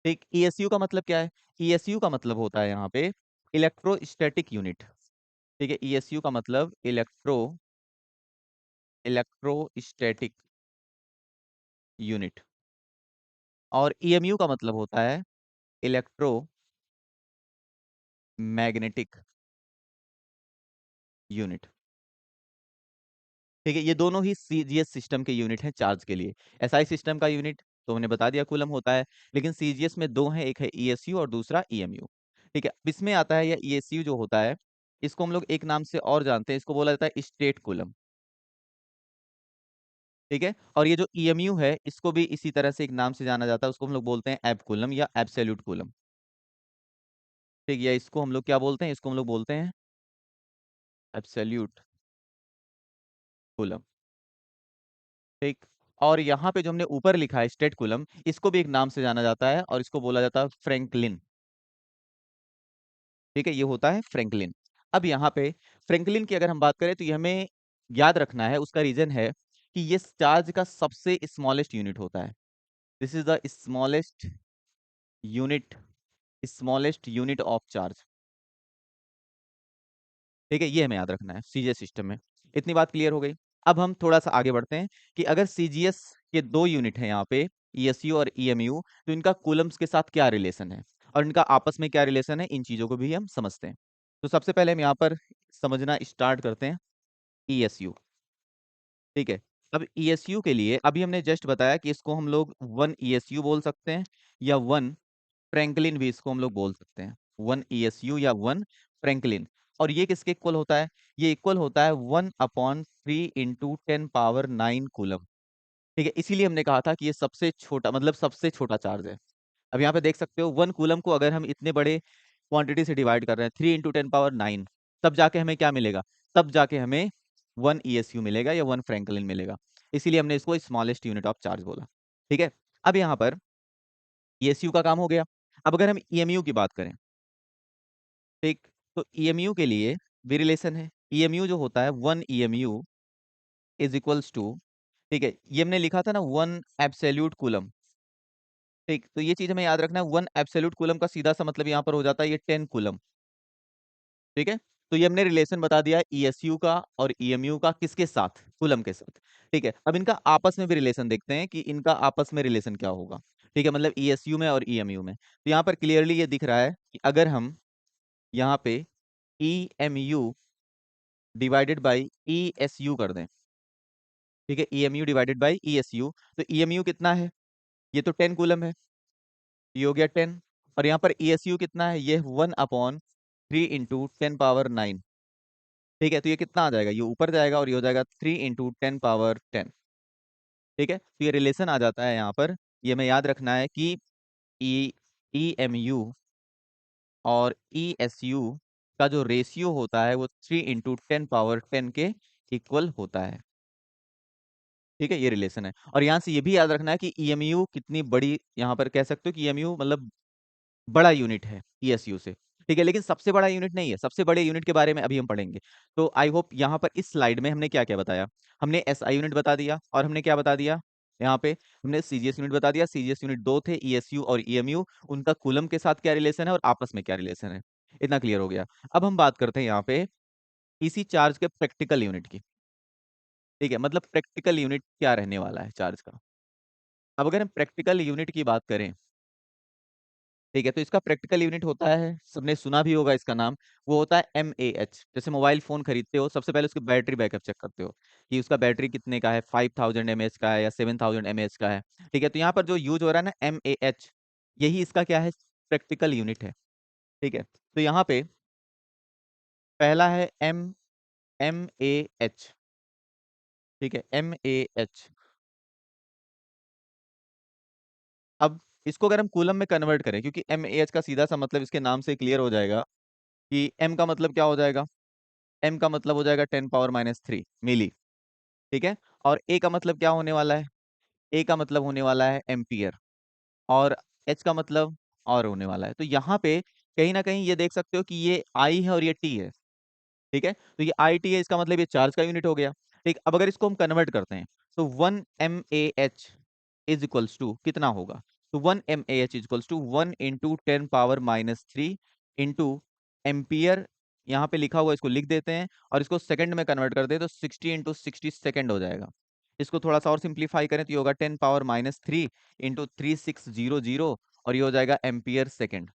ठीक, ESU का मतलब क्या है, ESU का मतलब होता है यहाँ पे इलेक्ट्रोस्टैटिक यूनिट। ठीक है, ESU का मतलब इलेक्ट्रोस्टैटिक यूनिट, और EMU का मतलब होता है इलेक्ट्रो मैग्नेटिक यूनिट। ठीक है, ये दोनों ही सीजीएस सिस्टम के यूनिट हैं चार्ज के लिए। एसआई सिस्टम का यूनिट तो हमने बता दिया कूलम होता है, लेकिन सीजीएस में दो हैं, एक है ईएसयू और दूसरा ईएमयू। ठीक है, अब इसमें आता है या ईएसयू जो होता है, इसको हम लोग एक नाम से और जानते हैं, इसको बोला जाता है स्टेट कूलम। ठीक है, और ये जो ईएमयू है इसको भी इसी तरह से एक नाम से जाना जाता है, उसको हम लोग बोलते हैं एब कूलम या एब्सोल्यूट कूलम। ठीक, या इसको हम लोग क्या बोलते हैं, इसको हम लोग बोलते हैं एब्सोल्यूट कूलम। ठीक, और यहाँ पे जो हमने ऊपर लिखा है स्टेट कूलम, इसको भी एक नाम से जाना जाता है और इसको बोला जाता है फ्रैंकलिन। ठीक है, ये होता है फ्रैंकलिन। अब यहाँ पे फ्रैंकलिन की अगर हम बात करें तो ये हमें याद रखना है, उसका रीजन है कि ये चार्ज का सबसे स्मॉलेस्ट यूनिट होता है। This is the unit smallest unit of charge. ठीक है, ये हमें याद रखना है सीजीएस सिस्टम में। इतनी बात क्लियर हो गई। अब हम थोड़ा सा आगे बढ़ते हैं कि अगर सीजीएस के दो यूनिट हैं यहाँ पे, ईएसयू और ईएमयू, तो इनका कूलम्स के साथ क्या रिलेशन है और इनका आपस में क्या रिलेशन है, इन चीजों को भी हम समझते हैं। तो सबसे पहले हम यहाँ पर समझना स्टार्ट करते हैं ईएसयू। ठीक है, अब ईएसयू के लिए अभी हमने जस्ट बताया कि इसको हम लोग वन ईएसयू बोल सकते हैं या वन फ्रैंकलिन भी इसको हम लोग बोल सकते हैं, वन ईएसयू या वन फ्रैंकलिन। और ये किसके इक्वल होता है, ये इक्वल होता है 1/3 × 10⁻⁹ कूलम। ठीक है, इसीलिए हमने कहा था कि ये सबसे छोटा, मतलब सबसे छोटा चार्ज है। अब यहाँ पे देख सकते हो 1 कूलम को अगर हम इतने बड़े क्वांटिटी से डिवाइड कर रहे हैं 3 × 10⁹, तब जाके हमें क्या मिलेगा, तब जाके हमें वन ईएसयू मिलेगा या वन फ्रैंकलिन मिलेगा। इसीलिए हमने इसको स्मॉलेस्ट यूनिट ऑफ चार्ज बोला। ठीक है, अब यहाँ पर ईएसयू का काम हो गया। अब अगर हम ईएमयू की बात करें, ठीक, तो ईएमयू के लिए भी रिलेशन है। ईएमयू जो होता है, one EMU is equals to, ठीक है, ये हमने लिखा था ना वन एब्सोल्यूट कूलम। ठीक, तो ये चीज हमें याद रखना है, वन एब्सोल्यूट कूलम का सीधा सा मतलब यहाँ पर हो जाता है ये 10 कूलम। ठीक है, तो ये हमने रिलेशन बता दिया ईएसयू का और ईएमयू का, किसके साथ, कूलम के साथ। ठीक है, अब इनका आपस में भी रिलेशन देखते हैं कि इनका आपस में रिलेशन क्या होगा। ठीक है, मतलब ईएसयू में और ईएमयू में, तो यहाँ पर क्लियरली ये दिख रहा है कि अगर हम यहाँ पे E M U divided by E S U कर दें, ठीक है, E M U divided by E S U, तो ई एम यू कितना है, ये तो 10 कूलम है, ये हो गया 10। और यहाँ पर ई एस यू कितना है, ये 1/3 × 10⁻⁹। ठीक है, तो ये कितना आ जाएगा, ये ऊपर जाएगा और ये हो जाएगा 3 × 10⁻10। ठीक है, तो ये रिलेशन आ जाता है यहाँ पर। ये हमें याद रखना है कि ई ई एम यू और ई एस यू का जो रेशियो होता है वो 3 × 10⁻10 के इक्वल होता है। ठीक है, ये रिलेशन है। और यहाँ से ये भी याद रखना है कि ईएमयू कितनी बड़ी, यहाँ पर कह सकते हो कि ईएमयू मतलब बड़ा यूनिट है ईएसयू से। ठीक है, लेकिन सबसे बड़ा यूनिट नहीं है, सबसे बड़े यूनिट के बारे में अभी हम पढ़ेंगे। तो आई होप यहाँ पर इस स्लाइड में हमने क्या क्या बताया, हमने एसआई यूनिट बता दिया और हमने क्या बता दिया, यहाँ पे हमने सीजीएस यूनिट बता दिया। सीजीएस यूनिट दो थे, ईएसयू और ईएमयू, उनका कूलम के साथ क्या रिलेशन है और आपस में क्या रिलेशन है, इतना क्लियर हो गया। अब हम बात करते हैं यहाँ पे इसी चार्ज के प्रैक्टिकल यूनिट की। ठीक है, मतलब प्रैक्टिकल यूनिट क्या रहने वाला है चार्ज का। अब अगर हम प्रैक्टिकल यूनिट की बात करें, ठीक है, तो इसका प्रैक्टिकल यूनिट होता है, सबने सुना भी होगा इसका नाम, वो होता है एमएएच। जैसे मोबाइल फोन खरीदते हो, सबसे पहले उसकी बैटरी बैकअप चेक करते हो कि उसका बैटरी कितने का है, 5000 mAh का है या 7000 mAh का है। ठीक है, तो यहाँ पर जो यूज हो रहा है ना एमएएच, यही इसका क्या है, प्रैक्टिकल यूनिट है। ठीक है, तो यहाँ पे पहला है एम ए एच। ठीक है, एमएएच। अब इसको अगर हम कूलम में कन्वर्ट करें, क्योंकि एमएएच का सीधा सा मतलब इसके नाम से क्लियर हो जाएगा कि एम का मतलब क्या हो जाएगा, एम का मतलब हो जाएगा 10⁻³ मिली। ठीक है, और ए का मतलब क्या होने वाला है, ए का मतलब होने वाला है एम्पियर, और एच का मतलब और होने वाला है। तो यहाँ पे कहीं ना कहीं ये देख सकते हो कि ये आई है और ये टी है। ठीक है, तो ये आई टी है, इसका मतलब ये चार्ज का यूनिट हो गया। ठीक, अब अगर इसको हम कन्वर्ट करते हैं तो 1 mAh इज इक्वल्स टू कितना होगा, तो 1 mAh is equals to 1 × 10⁻³ into ampere, यहाँ पे लिखा हुआ है, इसको लिख देते हैं और इसको सेकंड में कन्वर्ट करते हैं तो 60 × 60 सेकंड हो जाएगा। इसको थोड़ा सा और सिंप्लीफाई करें तो ये होगा 10⁻³ इंटू 3600, और ये हो जाएगा एम्पियर सेकंड।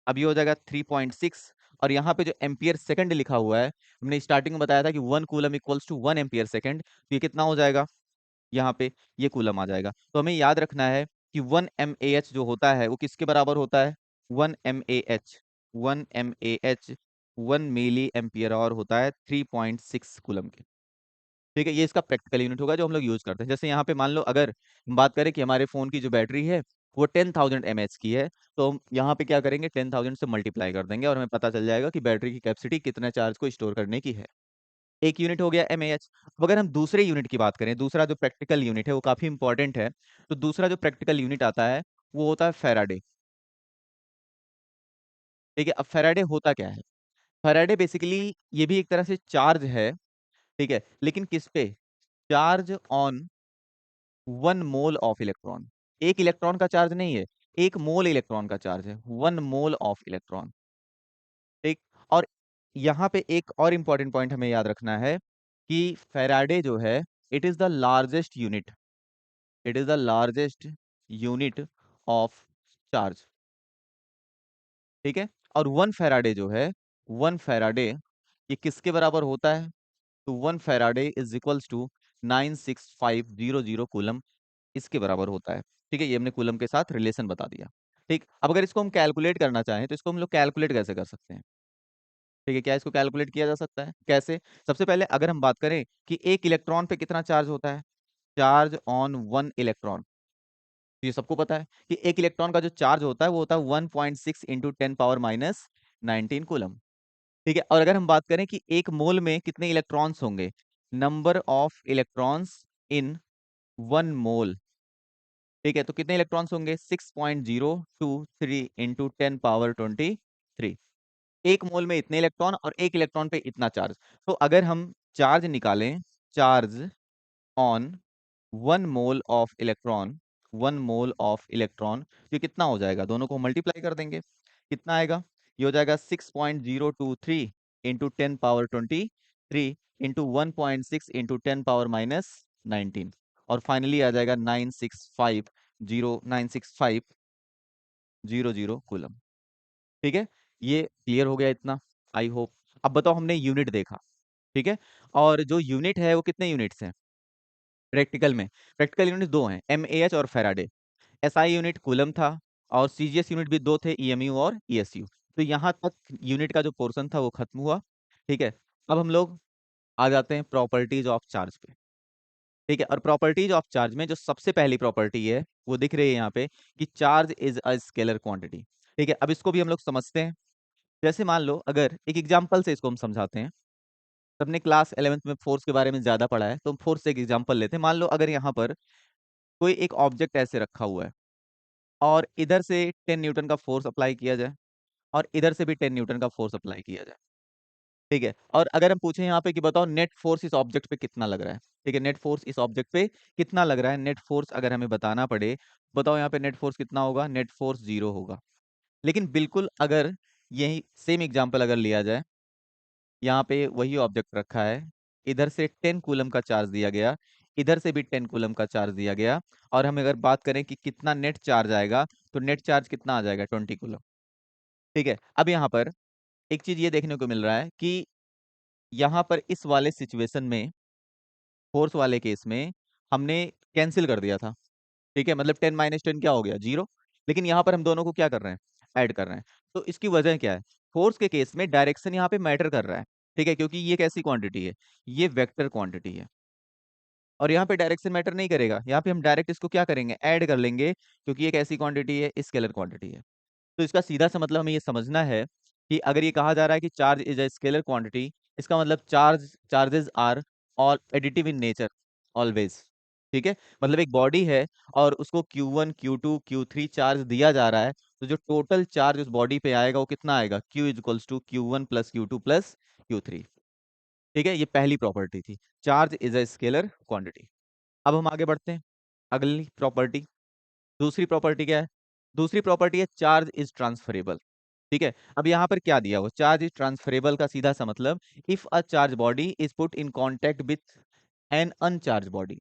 अब ये हो जाएगा 3.6। और यहाँ पे जो एम्पियर सेकंड लिखा हुआ है, हमने स्टार्टिंग में बताया था कि 1 coulomb equals to 1 ampere second, तो ये कितना हो जाएगा, यहाँ पे ये कूलम आ जाएगा। तो हमें याद रखना है कि 1 mAh जो होता है वो किसके बराबर होता है, 1 mAh, 1 mAh 1 मिली एम्पियर और होता है 3.6 कूलम के। ठीक है, ये इसका प्रैक्टिकल यूनिट होगा जो हम लोग यूज करते हैं। जैसे यहाँ पे मान लो अगर हम बात करें कि हमारे फोन की जो बैटरी है वो 10,000 mAh की है, तो हम यहाँ पे क्या करेंगे, 10,000 से मल्टीप्लाई कर देंगे और हमें पता चल जाएगा कि बैटरी की कैपेसिटी कितने चार्ज को स्टोर करने की है। एक यूनिट हो गया mAh। अब अगर हम दूसरे यूनिट की बात करें, दूसरा जो प्रैक्टिकल यूनिट है वो काफी इंपॉर्टेंट है। तो दूसरा जो प्रैक्टिकल यूनिट आता है वो होता है फैराडे। ठीक है, अब फैराडे होता क्या है? फैराडे बेसिकली ये भी एक तरह से चार्ज है। ठीक है, लेकिन किस पे? Charge on 1 mole of electron. एक इलेक्ट्रॉन का चार्ज नहीं है, 1 मोल इलेक्ट्रॉन का चार्ज है, 1 मोल ऑफ इलेक्ट्रॉन। ठीक। और यहाँ पे एक और इंपॉर्टेंट पॉइंट हमें याद रखना है कि फैराडे जो है, it is the largest unit, it is the largest unit of charge. ठीक है। और 1 फैराडे जो है, 1 फैराडे ये किसके बराबर होता है? तो 1 faraday is equals to 96500 coulomb, इसके बराबर होता है। ठीक है, ये हमने कूलम के साथ रिलेशन बता दिया। ठीक, अब अगर इसको हम कैलकुलेट करना चाहें तो इसको हम लोग कैलकुलेट कैसे कर सकते हैं? ठीक है, क्या इसको कैलकुलेट किया जा सकता है? कैसे? सबसे पहले अगर हम बात करें कि एक इलेक्ट्रॉन पे कितना चार्ज होता है, चार्ज ऑन 1 इलेक्ट्रॉन, ये सबको पता है कि एक इलेक्ट्रॉन का जो चार्ज होता है वो होता है 1.6 इंटू 10 पावर माइनस 19 कूलम। ठीक है, और अगर हम बात करें कि एक मोल में कितने इलेक्ट्रॉन्स होंगे, नंबर ऑफ इलेक्ट्रॉन्स इन 1 मोल। ठीक है, तो कितने इलेक्ट्रॉन्स होंगे? 6.023 इंटू 10 पावर 23। एक मोल में इतने इलेक्ट्रॉन और एक इलेक्ट्रॉन पे इतना चार्ज। तो अगर हम चार्ज निकालें, charge on 1 mole of electron, ये कितना हो जाएगा? दोनों को मल्टीप्लाई कर देंगे, कितना आएगा? ये हो जाएगा 6.023 into 10 power 23 into 1.6 into 10 power minus 19, और फाइनली आ जाएगा 965 कूलम। ठीक है, ये क्लियर हो गया इतना, आई होप। अब बताओ, हमने यूनिट देखा। ठीक है, और जो यूनिट है वो कितने यूनिट्स हैं प्रैक्टिकल में? प्रैक्टिकल यूनिट दो हैं, mAh और फैराडे। एसआई यूनिट कूलम था, और सीजीएस यूनिट भी दो थे, ईएमयू और ईएसयू। तो यहाँ तक यूनिट का जो पोर्शन था वो खत्म हुआ। ठीक है, अब हम लोग आ जाते हैं प्रॉपर्टीज ऑफ चार्ज पे। ठीक है, और प्रॉपर्टीज ऑफ चार्ज में जो सबसे पहली प्रॉपर्टी है वो दिख रही है यहाँ पे, कि charge is a scalar quantity. ठीक है, अब इसको भी हम लोग समझते हैं। जैसे मान लो, अगर एक एग्जांपल से इसको हम समझाते हैं। सबने क्लास 11th में फोर्स के बारे में ज्यादा पढ़ा है, तो हम फोर्स से एक एग्जांपल लेते हैं। मान लो अगर यहाँ पर कोई एक ऑब्जेक्ट ऐसे रखा हुआ है, और इधर से 10 न्यूटन का फोर्स अप्लाई किया जाए, और इधर से भी 10 न्यूटन का फोर्स अप्लाई किया जाए। ठीक है, और अगर हम पूछें यहाँ पे कि बताओ नेट फोर्स इस ऑब्जेक्ट पे कितना लग रहा है। ठीक है, नेट फोर्स इस ऑब्जेक्ट पे कितना लग रहा है, नेट फोर्स अगर हमें बताना पड़े, बताओ यहाँ पे नेट फोर्स कितना होगा? नेट फोर्स 0 होगा। लेकिन बिल्कुल अगर यही सेम एग्जांपल अगर लिया जाए, यहाँ पे वही ऑब्जेक्ट रखा है, इधर से 10 कूलम का चार्ज दिया गया, इधर से भी 10 कूलम का चार्ज दिया गया, और हम अगर बात करें कि कितना नेट चार्ज आएगा, तो नेट चार्ज कितना आ जाएगा? 20 कूलम। ठीक है, अब यहाँ पर एक चीज ये देखने को मिल रहा है कि यहाँ पर इस वाले सिचुएशन में, फोर्स वाले केस में, हमने कैंसिल कर दिया था। ठीक है, मतलब 10 - 10 क्या हो गया? 0। लेकिन यहाँ पर हम दोनों को क्या कर रहे हैं? ऐड कर रहे हैं। तो इसकी वजह क्या है? फोर्स के केस में डायरेक्शन यहाँ पे मैटर कर रहा है। ठीक है, क्योंकि ये कैसी क्वांटिटी है? ये वेक्टर क्वांटिटी है। और यहाँ पे डायरेक्शन मैटर नहीं करेगा, यहाँ पे हम डायरेक्ट इसको क्या करेंगे? ऐड कर लेंगे, क्योंकि ये कैसी क्वांटिटी है? स्केलर क्वांटिटी है। तो इसका सीधा सा मतलब हमें ये समझना है कि अगर ये कहा जा रहा है कि charge is a scalar quantity, इसका मतलब charges are all additive in nature, always. ठीक है, मतलब एक बॉडी है और उसको Q1 Q2 Q3 चार्ज दिया जा रहा है, तो जो टोटल चार्ज उस बॉडी पे आएगा वो कितना आएगा? Q is equals to Q1 plus Q2 plus Q3। ठीक है, ये पहली प्रॉपर्टी थी, charge is a scalar quantity. अब हम आगे बढ़ते हैं, अगली प्रॉपर्टी। दूसरी प्रॉपर्टी क्या है? दूसरी प्रॉपर्टी है चार्ज इज ट्रांसफरेबल। ठीक है, अब यहाँ पर क्या दिया हुआ? चार्ज इज ट्रांसफरेबल का सीधा सा मतलब, if a charge body is put in contact with an uncharge body.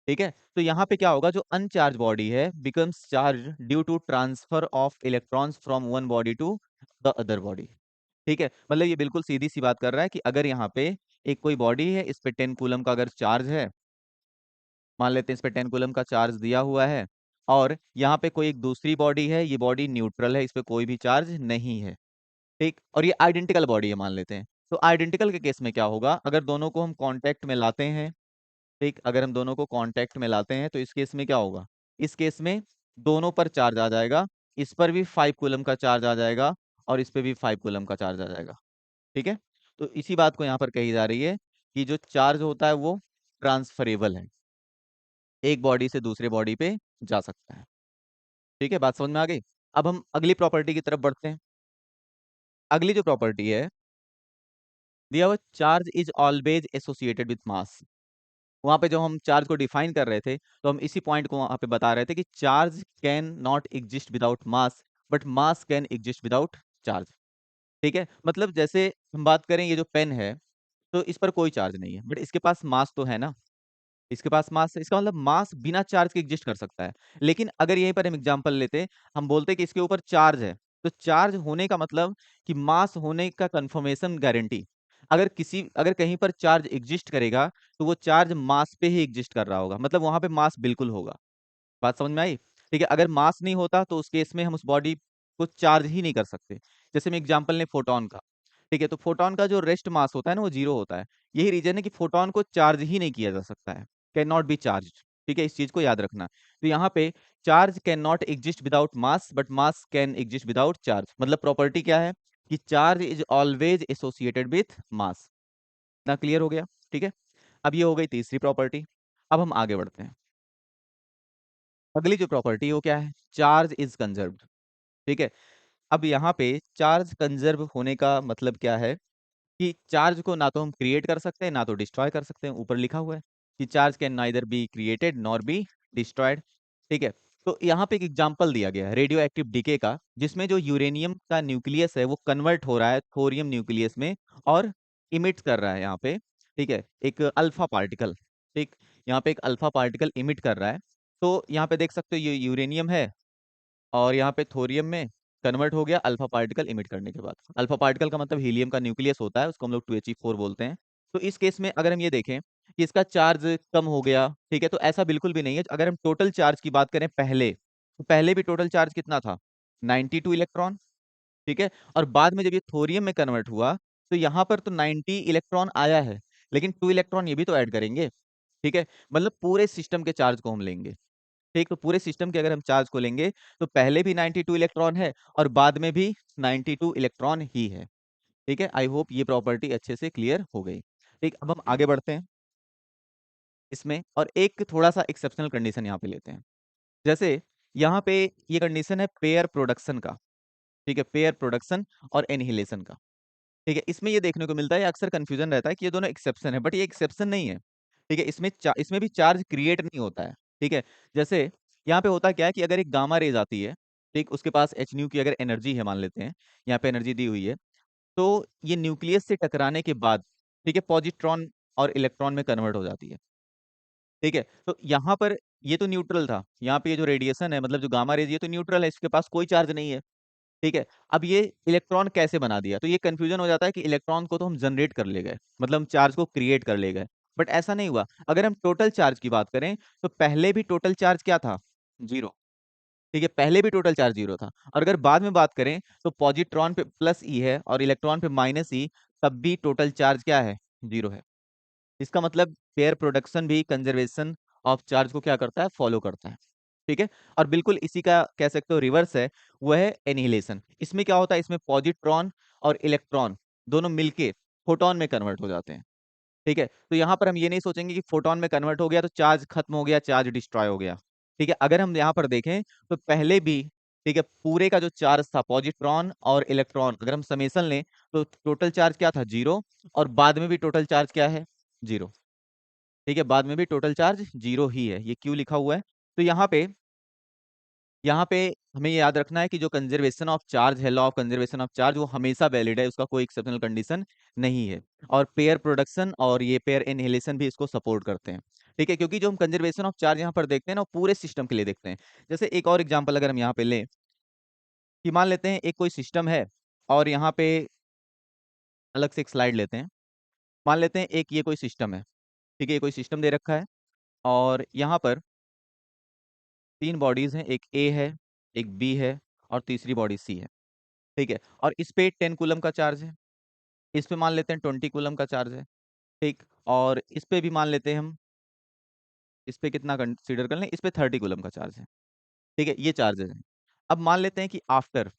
ठीक है, तो यहाँ पे क्या होगा? जो अनचार्ज बॉडी है becomes charge due to transfer of electrons from one body to the other body. ठीक है, मतलब ये बिल्कुल सीधी सी बात कर रहा है कि अगर यहाँ पे एक कोई बॉडी है, इस पे 10 कूलम का अगर चार्ज है, मान लेते हैं इस पे 10 कूलम का चार्ज दिया हुआ है, और यहाँ पे कोई एक दूसरी बॉडी है, ये बॉडी न्यूट्रल है, इस पे कोई भी चार्ज नहीं है। ठीक, और ये आइडेंटिकल बॉडी है मान लेते हैं। तो आइडेंटिकल के केस में क्या होगा? अगर दोनों को हम कांटेक्ट में लाते हैं, ठीक, अगर हम दोनों को कांटेक्ट में लाते हैं तो इस केस में क्या होगा? इस केस में दोनों पर चार्ज आ जाएगा, इस पर भी 5 कूलम का चार्ज आ जाएगा और इस पे भी 5 कूलम का चार्ज आ जाएगा। ठीक है, तो इसी बात को यहाँ पर कही जा रही है कि जो चार्ज होता है वो ट्रांसफरेबल है, एक बॉडी से दूसरे बॉडी पे जा सकता है। ठीक है, बात समझ में आ गई। अब हम अगली प्रॉपर्टी की तरफ बढ़ते हैं। अगली जो प्रॉपर्टी है, दिया हुआ charge is always associated with mass. वहां पे जो हम चार्ज को डिफाइन कर रहे थे, तो हम इसी पॉइंट को वहां पे बता रहे थे कि charge can not exist without mass, but mass can exist without charge. ठीक है, मतलब जैसे हम बात करें, ये जो पेन है, तो इस पर कोई चार्ज नहीं है, बट इसके पास मास तो है ना, इसके पास मास है, इसका मतलब मास बिना चार्ज के एग्जिस्ट कर सकता है। लेकिन अगर यहीं पर हम एग्जांपल लेते, हम बोलते कि इसके ऊपर चार्ज है, तो चार्ज होने का मतलब कि मास होने का कंफर्मेशन गारंटी। अगर कहीं पर चार्ज एग्जिस्ट करेगा, तो वो चार्ज मास पे ही एग्जिस्ट कर रहा होगा, मतलब वहां पे मास बिल्कुल होगा। बात समझ में आई। ठीक है, अगर मास नहीं होता तो उस केस में हम उस बॉडी को चार्ज ही नहीं कर सकते। जैसे हम एग्जांपल लें फोटोन का। ठीक है, तो फोटोन का जो रेस्ट मास होता है ना, वो 0 होता है। यही रीजन है कि फोटोन को चार्ज ही नहीं किया जा सकता है, कैन नॉट बी चार्ज। ठीक है, इस चीज को याद रखना। तो यहाँ पे charge can not exist without mass, but mass can exist without charge. मतलब प्रॉपर्टी क्या है कि charge is always associated with mass. ना क्लियर हो गया। ठीक है, अब ये हो गई तीसरी प्रॉपर्टी। अब हम आगे बढ़ते हैं। अगली जो प्रॉपर्टी वो क्या है, चार्ज इज कंजर्व्ड। ठीक है, अब यहाँ पे चार्ज कंजर्व होने का मतलब क्या है कि चार्ज को ना तो हम क्रिएट कर सकते हैं, ना तो डिस्ट्रॉय कर सकते हैं। ऊपर लिखा हुआ है कि charge can neither be created nor be destroyed. ठीक है, तो यहाँ पे एक एग्जांपल दिया गया है रेडियो एक्टिव डीके का, जिसमें जो यूरेनियम का न्यूक्लियस है वो कन्वर्ट हो रहा है थोरियम न्यूक्लियस में, और इमिट कर रहा है यहाँ पे। ठीक है, एक अल्फा पार्टिकल। ठीक, यहाँ पे एक अल्फा पार्टिकल इमिट कर रहा है। तो यहाँ पे देख सकते हो ये यूरेनियम है, और यहाँ पे थोरियम में कन्वर्ट हो गया अल्फा पार्टिकल इमिट करने के बाद। अल्फा पार्टिकल का मतलब हीलियम का न्यूक्लियस होता है, उसको हम लोग 2He4 बोलते हैं। तो इस केस में अगर हम ये देखें कि इसका चार्ज कम हो गया, ठीक है, तो ऐसा बिल्कुल भी नहीं है। अगर हम टोटल चार्ज की बात करें पहले, तो पहले भी टोटल चार्ज कितना था, 92 इलेक्ट्रॉन। ठीक है, और बाद में जब ये थोरियम में कन्वर्ट हुआ, तो यहाँ पर तो 90 इलेक्ट्रॉन आया है, लेकिन 2 इलेक्ट्रॉन ये भी तो ऐड करेंगे। ठीक है, मतलब पूरे सिस्टम के चार्ज को हम लेंगे। ठीक, तो पूरे सिस्टम के अगर हम चार्ज को लेंगे, तो पहले भी 92 इलेक्ट्रॉन है और बाद में भी 92 इलेक्ट्रॉन ही है। ठीक है, आई होप ये प्रॉपर्टी अच्छे से क्लियर हो गई। ठीक, अब हम आगे बढ़ते हैं इसमें, और एक थोड़ा सा एक्सेप्शनल कंडीशन यहाँ पे लेते हैं। जैसे यहाँ पे ये कंडीशन है पेयर प्रोडक्शन का। ठीक है, पेयर प्रोडक्शन और एनिहिलेशन का। ठीक है, इसमें ये देखने को मिलता है, अक्सर कंफ्यूजन रहता है कि ये दोनों एक्सेप्शन है, बट ये एक्सेप्शन नहीं है। ठीक है, इसमें भी चार्ज क्रिएट नहीं होता है। ठीक है, जैसे यहाँ पे होता क्या है कि अगर एक गामा रेज आती है, ठीक, उसके पास एच न्यू की अगर एनर्जी है, मान लेते हैं यहाँ पे एनर्जी दी हुई है, तो ये न्यूक्लियस से टकराने के बाद, ठीक है, पॉजिट्रॉन और इलेक्ट्रॉन में कन्वर्ट हो जाती है। ठीक है, तो यहाँ पर ये तो न्यूट्रल था, यहाँ पे ये जो रेडिएशन है, मतलब जो गामा रेज, ये तो न्यूट्रल है, इसके पास कोई चार्ज नहीं है। ठीक है, अब ये इलेक्ट्रॉन कैसे बना दिया, तो ये कंफ्यूजन हो जाता है कि इलेक्ट्रॉन को तो हम जनरेट कर ले गए, मतलब हम चार्ज को क्रिएट कर ले गए, बट ऐसा नहीं हुआ। अगर हम टोटल चार्ज की बात करें, तो पहले भी टोटल चार्ज क्या था, 0। ठीक है, पहले भी टोटल चार्ज 0 था। और अगर बाद में बात करें, तो पॉजिट्रॉन पे प्लस ई है और इलेक्ट्रॉन पे माइनस ई, तब भी टोटल चार्ज क्या है, 0 है। इसका मतलब पेयर प्रोडक्शन भी कंजर्वेशन ऑफ चार्ज को क्या करता है, फॉलो करता है। ठीक है, और बिल्कुल इसी का कह सकते हो रिवर्स है, वो है एनिहिलेशन। इसमें क्या होता है, इसमें पॉजिट्रॉन और इलेक्ट्रॉन दोनों मिलके फोटोन में कन्वर्ट हो जाते हैं। ठीक है, तो यहाँ पर हम ये नहीं सोचेंगे कि फोटोन में कन्वर्ट हो गया तो चार्ज खत्म हो गया, चार्ज डिस्ट्रॉय हो गया। ठीक है, अगर हम यहाँ पर देखें, तो पहले भी, ठीक है, पूरे का जो चार्ज था पॉजिट्रॉन और इलेक्ट्रॉन, अगर हम समेशन लें, तो टोटल चार्ज क्या था, 0। और बाद में भी टोटल चार्ज क्या है, 0। ठीक है, बाद में भी टोटल चार्ज 0 ही है। ये क्यों लिखा हुआ है, तो यहाँ पे हमें ये याद रखना है कि जो कंजर्वेशन ऑफ चार्ज है, law of conservation of charge, वो हमेशा वैलिड है, उसका कोई एक्सेप्शनल कंडीशन नहीं है। और पेयर प्रोडक्शन और ये पेयर इनहेलेशन भी इसको सपोर्ट करते हैं। ठीक है, क्योंकि जो हम कंजर्वेशन ऑफ चार्ज यहाँ पर देखते हैं ना, वो पूरे सिस्टम के लिए देखते हैं। जैसे एक और एग्जांपल अगर हम यहाँ पे लें, कि मान लेते हैं एक कोई सिस्टम है, और यहाँ पे अलग से एक स्लाइड लेते हैं। मान लेते हैं एक ये कोई सिस्टम है। ठीक है, ये कोई सिस्टम दे रखा है, और यहाँ पर 3 बॉडीज हैं, एक ए है, एक बी है, और तीसरी बॉडी सी है। ठीक है, और इस पे 10 कूलम का चार्ज है, इस पे मान लेते हैं 20 कूलम का चार्ज है। ठीक, और इस पे भी मान लेते हैं हम, इस पे कितना कंसीडर कर लें, इस पे 30 कूलम का चार्ज है। ठीक है, ये चार्जेस हैं। अब मान लेते हैं कि आफ्टर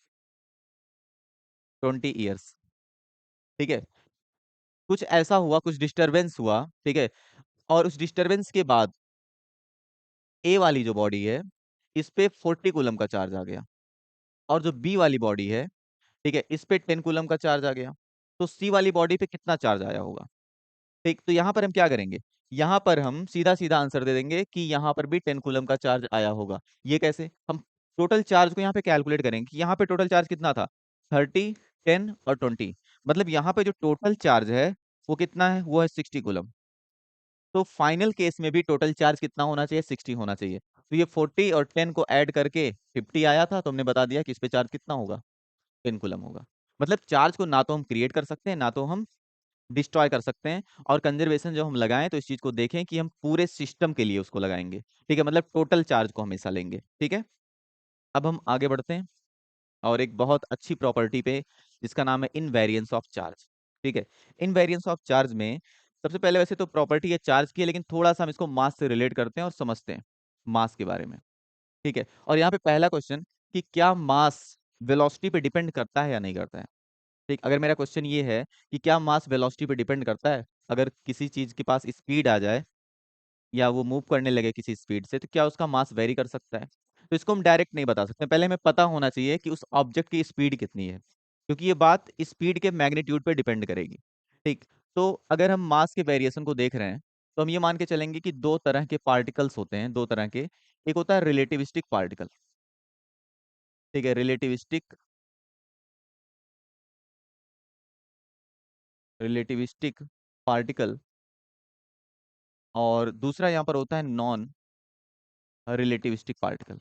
20 ईयर्स, ठीक है, कुछ ऐसा हुआ, कुछ डिस्टरबेंस हुआ, ठीक है, और उस डिस्टरबेंस के बाद ए वाली जो बॉडी है, इस पे 40 कूलम का चार्ज आ गया, और जो बी वाली बॉडी है, ठीक है, इस पे 10 कूलम का चार्ज आ गया। तो सी वाली बॉडी पे कितना चार्ज आया होगा? ठीक, तो यहाँ पर हम क्या करेंगे, यहाँ पर हम सीधा सीधा आंसर दे देंगे कि यहाँ पर भी 10 कूलम का चार्ज आया होगा। ये कैसे? हम टोटल चार्ज को यहाँ पे कैलकुलेट करेंगे कि यहाँ पे टोटल चार्ज कितना था, 30, 10 और 20। मतलब यहाँ पे जो टोटल चार्ज है वो कितना है, वो है 60 कूलम। तो फाइनल केस में भी टोटल चार्ज कितना होना चाहिए, 60 होना चाहिए। तो ये 40 और 10 को ऐड करके 50 आया था, तो हमने बता दिया कि इस पे चार्ज कितना होगा, 10 कूलम होगा। मतलब चार्ज को ना तो हम क्रिएट कर सकते हैं, ना तो हम डिस्ट्रॉय कर सकते हैं। और कंजर्वेशन जब हम लगाएं तो इस चीज को देखें कि हम पूरे सिस्टम के लिए उसको लगाएंगे, ठीक है, मतलब टोटल चार्ज को हमेशा लेंगे, ठीक है। अब हम आगे बढ़ते हैं और एक बहुत अच्छी प्रॉपर्टी पे, जिसका नाम है इनवेरियंस ऑफ चार्ज, ठीक है। इनवेरियंस ऑफ चार्ज में सबसे पहले वैसे तो प्रॉपर्टी है चार्ज की है, लेकिन थोड़ा सा हम इसको मास से रिलेट करते हैं और समझते हैं मास के बारे में, ठीक है। और यहाँ पे पहला क्वेश्चन कि क्या मास वेलोसिटी पे डिपेंड करता है या नहीं करता है। ठीक, अगर मेरा क्वेश्चन ये है कि क्या मास वेलोसिटी पे डिपेंड करता है, अगर किसी चीज के पास स्पीड आ जाए या वो मूव करने लगे किसी स्पीड से, तो क्या उसका मास वेरी कर सकता है? तो इसको हम डायरेक्ट नहीं बता सकते, पहले हमें पता होना चाहिए कि उस ऑब्जेक्ट की स्पीड कितनी है, क्योंकि ये बात स्पीड के मैग्नीट्यूड पे डिपेंड करेगी। ठीक, तो अगर हम मास के वेरिएशन को देख रहे हैं, तो हम ये मान के चलेंगे कि दो तरह के पार्टिकल्स होते हैं, दो तरह के। एक होता है रिलेटिविस्टिक पार्टिकल, ठीक है, रिलेटिविस्टिक पार्टिकल। और दूसरा यहाँ पर होता है नॉन रिलेटिविस्टिक पार्टिकल,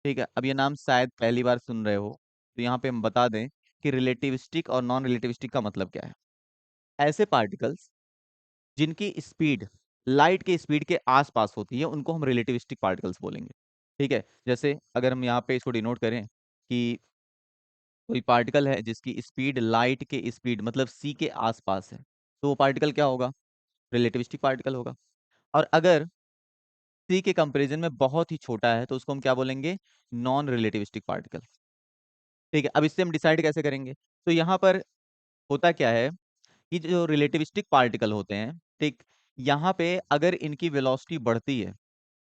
ठीक है। अब ये नाम शायद पहली बार सुन रहे हो, तो यहाँ पे हम बता दें कि रिलेटिविस्टिक और नॉन रिलेटिविस्टिक का मतलब क्या है। ऐसे पार्टिकल्स जिनकी स्पीड लाइट के स्पीड के आसपास होती है, उनको हम रिलेटिविस्टिक पार्टिकल्स बोलेंगे, ठीक है। जैसे अगर हम यहाँ पे इसको डिनोट करें कि कोई पार्टिकल है जिसकी स्पीड लाइट के स्पीड मतलब सी के आसपास है, तो वो पार्टिकल क्या होगा, रिलेटिविस्टिक पार्टिकल होगा। और अगर सी के कंपैरिजन में बहुत ही छोटा है, तो उसको हम क्या बोलेंगे, नॉन रिलेटिविस्टिक पार्टिकल, ठीक है। अब इससे हम डिसाइड कैसे करेंगे, तो यहाँ पर होता क्या है कि जो रिलेटिविस्टिक पार्टिकल होते हैं, ठीक, यहाँ पे अगर इनकी वेलोसिटी बढ़ती है,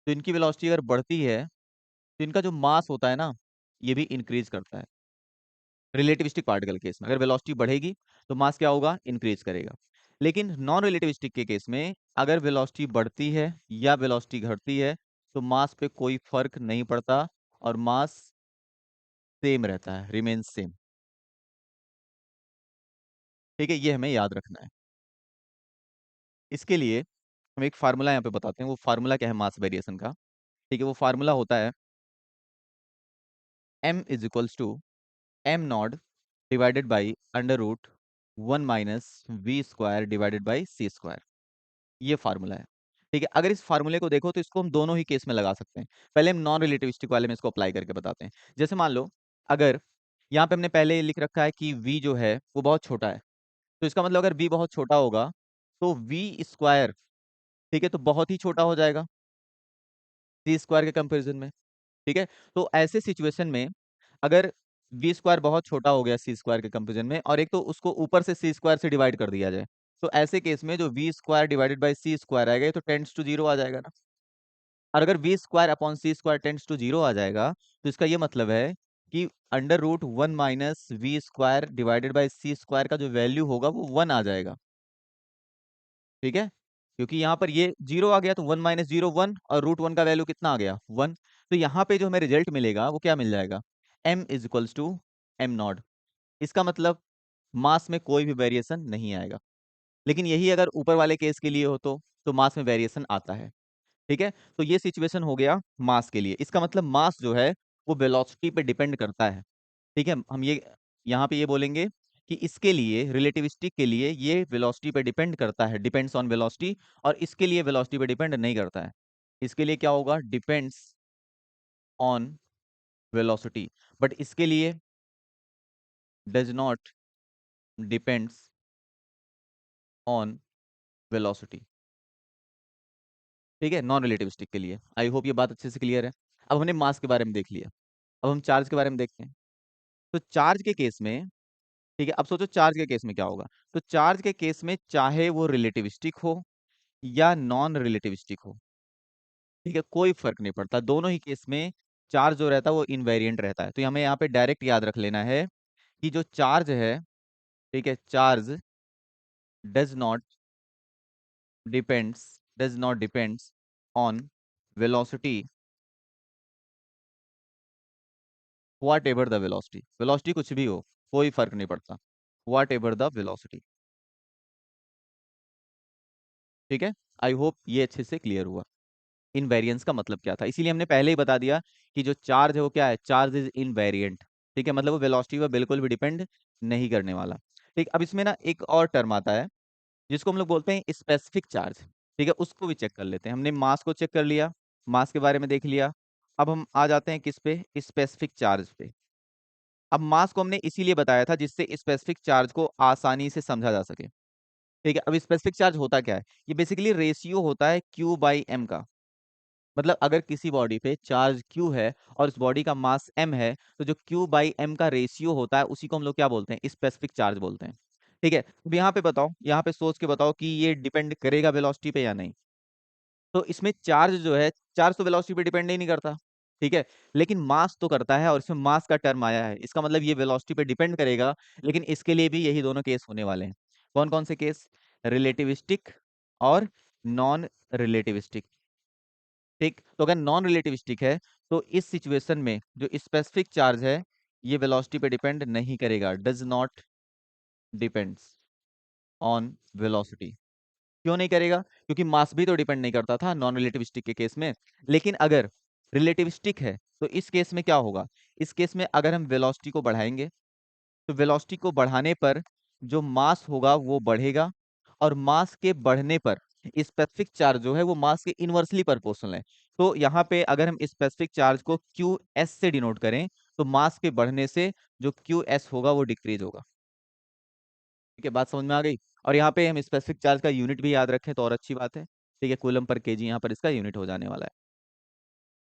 तो इनकी वेलोसिटी अगर बढ़ती है, तो इनका जो मास होता है ना, ये भी इंक्रीज करता है। रिलेटिविस्टिक पार्टिकल केस में अगर वेलोसिटी बढ़ेगी, तो मास क्या होगा, इंक्रीज करेगा। लेकिन नॉन रिलेटिविस्टिक के केस में अगर वेलोसिटी बढ़ती है या वेलोसिटी घटती है, तो मास पे कोई फर्क नहीं पड़ता, और मास सेम रहता है, रिमेन सेम, ठीक है। ये हमें याद रखना है। इसके लिए हम एक फार्मूला यहाँ पे बताते हैं। वो फार्मूला क्या है मास वेरिएशन का, ठीक है। वो फार्मूला होता है m is equals to M not divided by under root 1 - v² divided by c²। ये फार्मूला है, ठीक है। अगर इस फार्मूले को देखो तो इसको हम दोनों ही केस में लगा सकते हैं। पहले हम नॉन रिलेटिविस्टिक वाले में इसको अप्लाई करके बताते हैं। जैसे मान लो, अगर यहाँ पे हमने पहले लिख रखा है कि v जो है वो बहुत छोटा है, तो इसका मतलब अगर v बहुत छोटा होगा, तो v², ठीक है, तो बहुत ही छोटा हो जाएगा c² के कंपेरिजन में, ठीक है। तो ऐसे सिचुएशन में अगर v² बहुत छोटा हो गया c² के कंपेरिजन में, और एक तो उसको ऊपर से c² से डिवाइड कर दिया जाए, तो ऐसे केस में जो v² डिवाइडेड बाई c² आएगा, ये तो टेंड्स टू जीरो आ जाएगा ना। और अगर v² upon c² tends to zero आ जाएगा, तो इसका ये मतलब है कि under root 1 - v² divided by c² का जो वैल्यू होगा वो 1 आ जाएगा, ठीक है। क्योंकि यहाँ पर ये जीरो आ गया, तो 1 - 0 1, और रूट 1 का वैल्यू कितना आ गया, 1। तो यहाँ पे जो हमें रिजल्ट मिलेगा वो क्या मिल जाएगा, m is equals to M not. इसका मतलब मास में कोई भी वेरिएशन नहीं आएगा। लेकिन यही अगर ऊपर वाले केस के लिए हो, तो मास में वेरिएशन आता है, ठीक है। तो ये सिचुएशन हो गया मास के लिए। इसका मतलब मास जो है वो वेलोसिटी पे डिपेंड करता है, ठीक है। हम ये यहाँ पे ये बोलेंगे कि इसके लिए, रिलेटिविस्टिक के लिए, ये वेलोसिटी पे डिपेंड करता है, डिपेंड्स ऑन वेलोसिटी। और इसके लिए वेलोसिटी पे डिपेंड नहीं करता है। इसके लिए क्या होगा, डिपेंड्स ऑन वेलोसिटी। बट इसके लिए does not depends on velocity, ठीक है, नॉन रिलेटिविस्टिक के लिए। आई होप ये बात अच्छे से क्लियर है। अब हमने मास के बारे में देख लिया, अब हम चार्ज के बारे में देखते हैं। तो चार्ज के केस में, ठीक है, अब सोचो चार्ज के केस में क्या होगा। तो चार्ज के केस में चाहे वो रिलेटिविस्टिक हो या नॉन रिलेटिविस्टिक हो, ठीक है, कोई फर्क नहीं पड़ता, दोनों ही केस में चार्ज जो रहता है वो इनवेरिएंट रहता है। तो हमें यहाँ पे डायरेक्ट याद रख लेना है कि जो चार्ज है, ठीक है, charge does not depends does not depends on velocity, what ever the velocity, velocity कुछ भी हो, कोई फर्क नहीं पड़ता, व्हाट एवर द वेलोसिटी। ठीक है, आई होप ये अच्छे से क्लियर हुआ इनवेरिएंस का मतलब क्या था। इसीलिए हमने पहले ही बता दिया कि जो चार्ज है वो क्या है, चार्ज इज इनवेरिएंट। ठीक है, मतलब वो वेलोसिटी पर बिल्कुल भी डिपेंड नहीं करने वाला। ठीक, अब इसमें ना एक और टर्म आता है जिसको हम लोग बोलते हैं स्पेसिफिक चार्ज। ठीक है, उसको भी चेक कर लेते हैं। हमने मास को चेक कर लिया, मास के बारे में देख लिया। अब हम आ जाते हैं किस पे, स्पेसिफिक चार्ज पे। अब मास को हमने इसीलिए बताया था जिससे स्पेसिफिक चार्ज को आसानी से समझा जा सके। ठीक है, अब स्पेसिफिक चार्ज होता क्या है, ये बेसिकली रेशियो होता है क्यू बाई एम का। मतलब अगर किसी बॉडी पे चार्ज क्यू है और उस बॉडी का मास एम है, तो जो क्यू बाई एम का रेशियो होता है उसी को हम लोग क्या बोलते हैं, स्पेसिफिक चार्ज बोलते हैं। ठीक है, अब यहाँ पे बताओ, यहाँ पे सोच के बताओ कि ये डिपेंड करेगा वेलोसिटी पे या नहीं। तो इसमें चार्ज जो है, चार्ज तो वेलोसिटी पे डिपेंड ही नहीं करता। ठीक है, लेकिन मास तो करता है, और इसमें मास का टर्म आया है, इसका मतलब ये वेलोसिटी पे डिपेंड करेगा। लेकिन इसके लिए भी यही दोनों केस होने वाले हैं। कौन कौन से केस, रिलेटिविस्टिक और नॉन रिलेटिविस्टिक। ठीक, तो अगर नॉन रिलेटिविस्टिक है तो इस सिचुएशन में जो स्पेसिफिक चार्ज है ये वेलोसिटी पे डिपेंड नहीं करेगा, does not depends on velocity. क्यों नहीं करेगा, क्योंकि मास भी तो डिपेंड नहीं करता था नॉन रिलेटिविस्टिक के केस में। लेकिन अगर रिलेटिविस्टिक है तो इस केस में क्या होगा, इस केस में अगर हम वेलोसिटी को बढ़ाएंगे तो वेलोसिटी को बढ़ाने पर जो मास होगा वो बढ़ेगा, और मास के बढ़ने पर स्पेसिफिक चार्ज जो है वो मास के इनवर्सली प्रोपोर्शनल है। तो यहाँ पे अगर हम स्पेसिफिक चार्ज को क्यू एस से डिनोट करें तो मास के बढ़ने से जो क्यू एस होगा वो डिक्रीज होगा। ठीक है, बात समझ में आ गई। और यहाँ पे हम स्पेसिफिक चार्ज का यूनिट भी याद रखें तो और अच्छी बात है। ठीक है, कूलम पर केजी यहाँ पर इसका यूनिट हो जाने वाला है।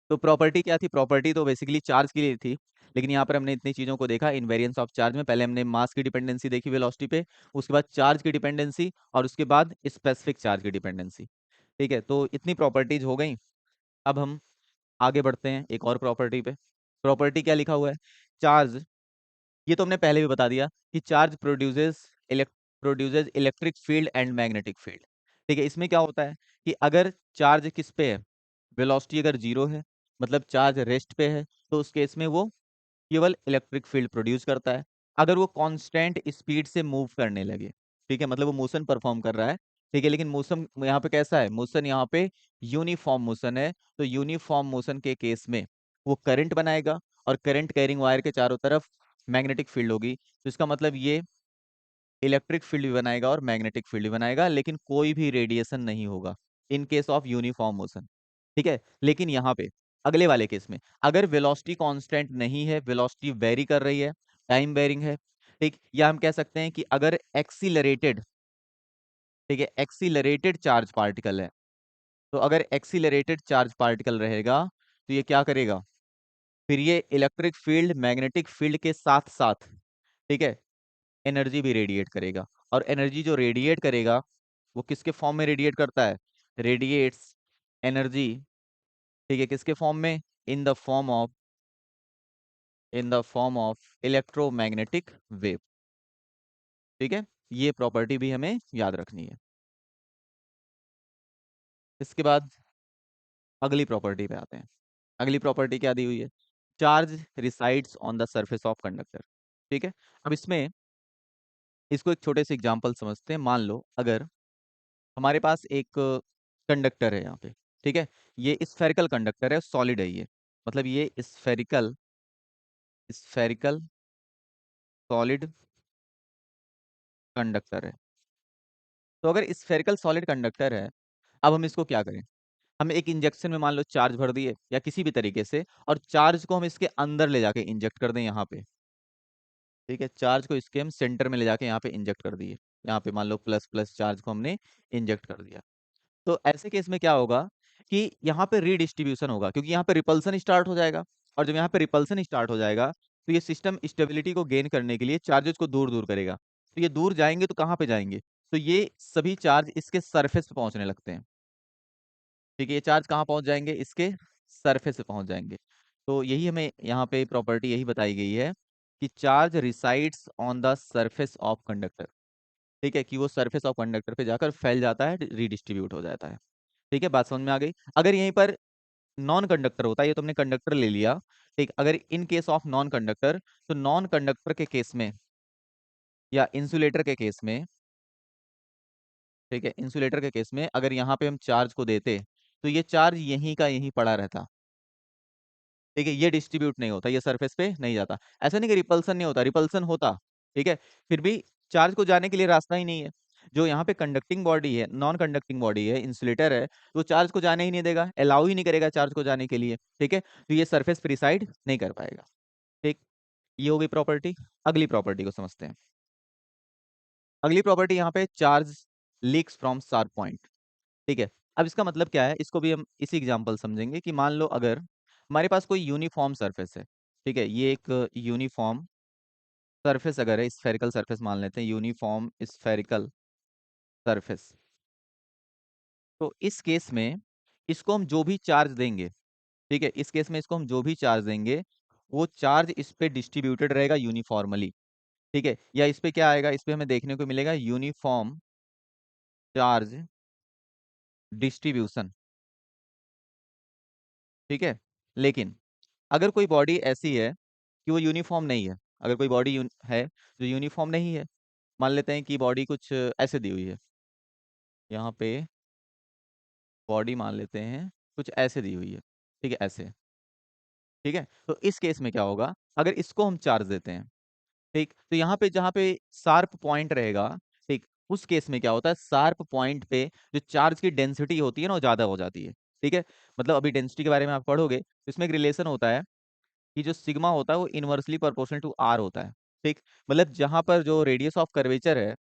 तो प्रॉपर्टी क्या थी, प्रॉपर्टी तो बेसिकली चार्ज के लिए थी, लेकिन यहाँ पर हमने इतनी चीजों को देखा इनवेरिएंस ऑफ चार्ज में। पहले हमने मास की डिपेंडेंसी देखी वेलोसिटी पे, उसके बाद चार्ज की डिपेंडेंसी, और उसके बाद स्पेसिफिक चार्ज की डिपेंडेंसी। ठीक है, तो इतनी प्रॉपर्टीज हो गई। अब हम आगे बढ़ते हैं एक और प्रॉपर्टी पे। प्रॉपर्टी क्या लिखा हुआ है, चार्ज, ये तो हमने पहले भी बता दिया कि charge produces electric field and magnetic field. ठीक है, इसमें क्या होता है कि अगर चार्ज किस पे है, वेलोसिटी अगर जीरो है, मतलब चार्ज रेस्ट पे है, तो उस केस में वो केवल इलेक्ट्रिक फील्ड प्रोड्यूस करता है। अगर वो कांस्टेंट स्पीड से मूव करने लगे, ठीक है, मतलब वो मोशन परफॉर्म कर रहा है, ठीक है, लेकिन मोशन यहाँ पे कैसा है, मोशन यहाँ पे यूनिफॉर्म मोशन है, तो यूनिफॉर्म मोशन के केस में वो करंट बनाएगा, और करंट कैरिंग वायर के चारों तरफ मैग्नेटिक फील्ड होगी। तो इसका मतलब ये इलेक्ट्रिक फील्ड भी बनाएगा और मैग्नेटिक फील्ड भी बनाएगा, लेकिन कोई भी रेडिएशन नहीं होगा in case of uniform motion. ठीक है, लेकिन यहाँ पे अगले वाले केस में अगर वेलोसिटी कांस्टेंट नहीं है, वेलोसिटी वेरी कर रही है, टाइम वेरिंग है, ठीक, या हम कह सकते हैं कि अगर एक्सीलरेटेड, ठीक है, एक्सीलरेटेड चार्ज पार्टिकल है, तो अगर एक्सीलरेटेड चार्ज पार्टिकल रहेगा तो ये क्या करेगा, फिर ये इलेक्ट्रिक फील्ड मैग्नेटिक फील्ड के साथ साथ, ठीक है, एनर्जी भी रेडिएट करेगा। और एनर्जी जो रेडिएट करेगा वो किसके फॉर्म में रेडिएट करता है, रेडिएट्स एनर्जी, ठीक है, किसके फॉर्म में, in the form of electromagnetic wave. ठीक है, ये प्रॉपर्टी भी हमें याद रखनी है। इसके बाद अगली प्रॉपर्टी पे आते हैं। अगली प्रॉपर्टी क्या दी हुई है, charge resides on the surface of conductor. ठीक है, अब इसमें इसको एक छोटे से एग्जांपल समझते हैं। मान लो अगर हमारे पास एक कंडक्टर है यहाँ पे, ठीक है, ये स्फेरिकल कंडक्टर है, सॉलिड है ये, मतलब ये स्फेरिकल स्फेरिकल सॉलिड कंडक्टर है। तो अगर स्फेरिकल सॉलिड कंडक्टर है, अब हम इसको क्या करें, हम एक इंजेक्शन में मान लो चार्ज भर दिए या किसी भी तरीके से, और चार्ज को हम इसके अंदर ले जाके इंजेक्ट कर दें यहाँ पे। ठीक है, चार्ज को इसके हम सेंटर में ले जाके यहाँ पे इंजेक्ट कर दिए, यहाँ पे मान लो प्लस प्लस चार्ज को हमने इंजेक्ट कर दिया। तो ऐसे केस में क्या होगा, कि यहाँ पे रीडिस्ट्रीब्यूशन होगा, क्योंकि यहाँ पे रिपल्सन स्टार्ट हो जाएगा, और जब यहाँ पे रिपल्सन स्टार्ट हो जाएगा तो ये सिस्टम स्टेबिलिटी को गेन करने के लिए चार्जेस को दूर दूर करेगा। तो ये दूर जाएंगे तो कहाँ पे जाएंगे, तो ये सभी चार्ज इसके सरफेस पे पहुंचने लगते हैं। ठीक है, ये चार्ज कहाँ पहुंच जाएंगे, इसके सरफेस पे पहुंच जाएंगे। तो यही हमें यहाँ पे प्रॉपर्टी यही बताई गई है कि charge resides on the surface of conductor. ठीक है, कि वो सरफेस ऑफ कंडक्टर पे जाकर फैल जाता है, रीडिस्ट्रीब्यूट हो जाता है। ठीक है, बात समझ में आ गई। अगर यहीं पर नॉन कंडक्टर होता है, ये तुमने कंडक्टर ले लिया, ठीक, अगर in case of non conductor, तो नॉन कंडक्टर के केस में या इंसुलेटर के केस में, ठीक है, इंसुलेटर के केस में अगर यहाँ पे हम चार्ज को देते तो ये चार्ज यहीं का यहीं पड़ा रहता। ठीक है, ये डिस्ट्रीब्यूट नहीं होता, ये सरफेस पे नहीं जाता। ऐसा नहीं कि रिपल्सन नहीं होता, रिपल्सन होता। ठीक है, फिर भी चार्ज को जाने के लिए रास्ता ही नहीं है। जो यहाँ पे कंडक्टिंग बॉडी है, नॉन कंडक्टिंग बॉडी है, इंसुलेटर है, तो चार्ज को जाने ही नहीं देगा, अलाउ ही नहीं करेगा चार्ज को जाने के लिए। ठीक है, तो ये सरफेस प्रिसाइड नहीं कर पाएगा। ठीक, ये हो गई प्रॉपर्टी। अगली प्रॉपर्टी को समझते हैं। अगली प्रॉपर्टी यहाँ पे charge leaks from sharp point. ठीक है, अब इसका मतलब क्या है, इसको भी हम इसी एग्जांपल समझेंगे कि मान लो अगर हमारे पास कोई यूनिफॉर्म सरफेस है। ठीक है, ये एक यूनिफॉर्म सरफेस अगर है, स्फेरिकल सरफेस मान लेते हैं, यूनिफॉर्म स्फेरिकल सरफेस। तो इस केस में इसको हम जो भी चार्ज देंगे, ठीक है, इस केस में इसको हम जो भी चार्ज देंगे, वो चार्ज इस पे डिस्ट्रीब्यूटेड रहेगा यूनिफॉर्मली। ठीक है, या इस पे क्या आएगा, इस पे हमें देखने को मिलेगा यूनिफॉर्म चार्ज डिस्ट्रीब्यूशन। ठीक है, लेकिन अगर कोई बॉडी ऐसी है कि वो यूनिफॉर्म नहीं है, अगर कोई बॉडी है जो यूनिफॉर्म नहीं है, मान लेते हैं कि बॉडी कुछ ऐसे दी हुई है, यहाँ पे बॉडी मान लेते हैं कुछ ऐसे दी हुई है। ठीक है, ऐसे। ठीक है, तो इस केस में क्या होगा, अगर इसको हम चार्ज देते हैं, ठीक, तो यहाँ पे जहाँ पे शार्प पॉइंट रहेगा, ठीक, उस केस में क्या होता है, शार्प पॉइंट पे जो चार्ज की डेंसिटी होती है ना, वो ज्यादा हो जाती है। ठीक है, मतलब अभी डेंसिटी के बारे में आप पढ़ोगे तो इसमें एक रिलेशन होता है कि जो सिग्मा होता है वो इनवर्सली प्रोपोर्शनल टू आर होता है। ठीक, मतलब जहां पर जो रेडियस ऑफ कर्वेचर है,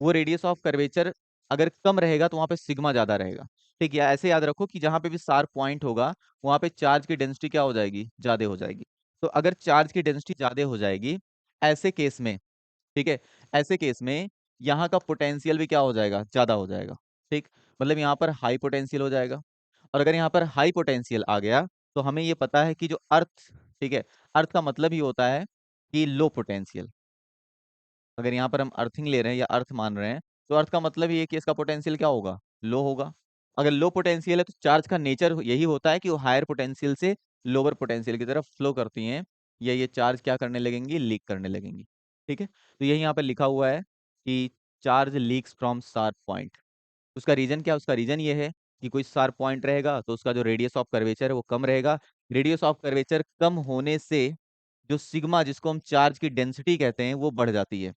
वो रेडियस ऑफ कर्वेचर अगर कम रहेगा तो वहां पे सिग्मा ज्यादा रहेगा। ठीक, या ऐसे याद रखो कि जहां पे भी शार्प पॉइंट होगा वहां पे चार्ज की डेंसिटी क्या हो जाएगी, ज्यादा हो जाएगी। तो अगर चार्ज की डेंसिटी ज्यादा हो जाएगी ऐसे केस में, ठीक है, ऐसे केस में यहाँ का पोटेंशियल भी क्या हो जाएगा, ज्यादा हो जाएगा। ठीक, मतलब यहाँ पर हाई पोटेंशियल हो जाएगा। और अगर यहाँ पर हाई पोटेंशियल आ गया तो हमें ये पता है कि जो अर्थ, ठीक है, अर्थ का मतलब ही होता है कि लो पोटेंशियल। अगर यहाँ पर हम अर्थिंग ले रहे हैं या अर्थ मान रहे हैं, तो अर्थ का मतलब ये है कि इसका पोटेंशियल क्या होगा, लो होगा। अगर लो पोटेंशियल है तो चार्ज का नेचर यही होता है कि वो हायर पोटेंशियल से लोअर पोटेंशियल की तरफ फ्लो करती हैं, या ये चार्ज क्या करने लगेंगी, लीक करने लगेंगी। ठीक है, तो यही यहाँ पर लिखा हुआ है कि charge leaks from sharp point. उसका रीजन क्या, उसका रीजन ये है कि कोई शार्प पॉइंट रहेगा तो उसका जो रेडियस ऑफ कर्वेचर है वो कम रहेगा। रेडियस ऑफ कर्वेचर कम होने से जो सिग्मा, जिसको हम चार्ज की डेंसिटी कहते हैं, वो बढ़ जाती है।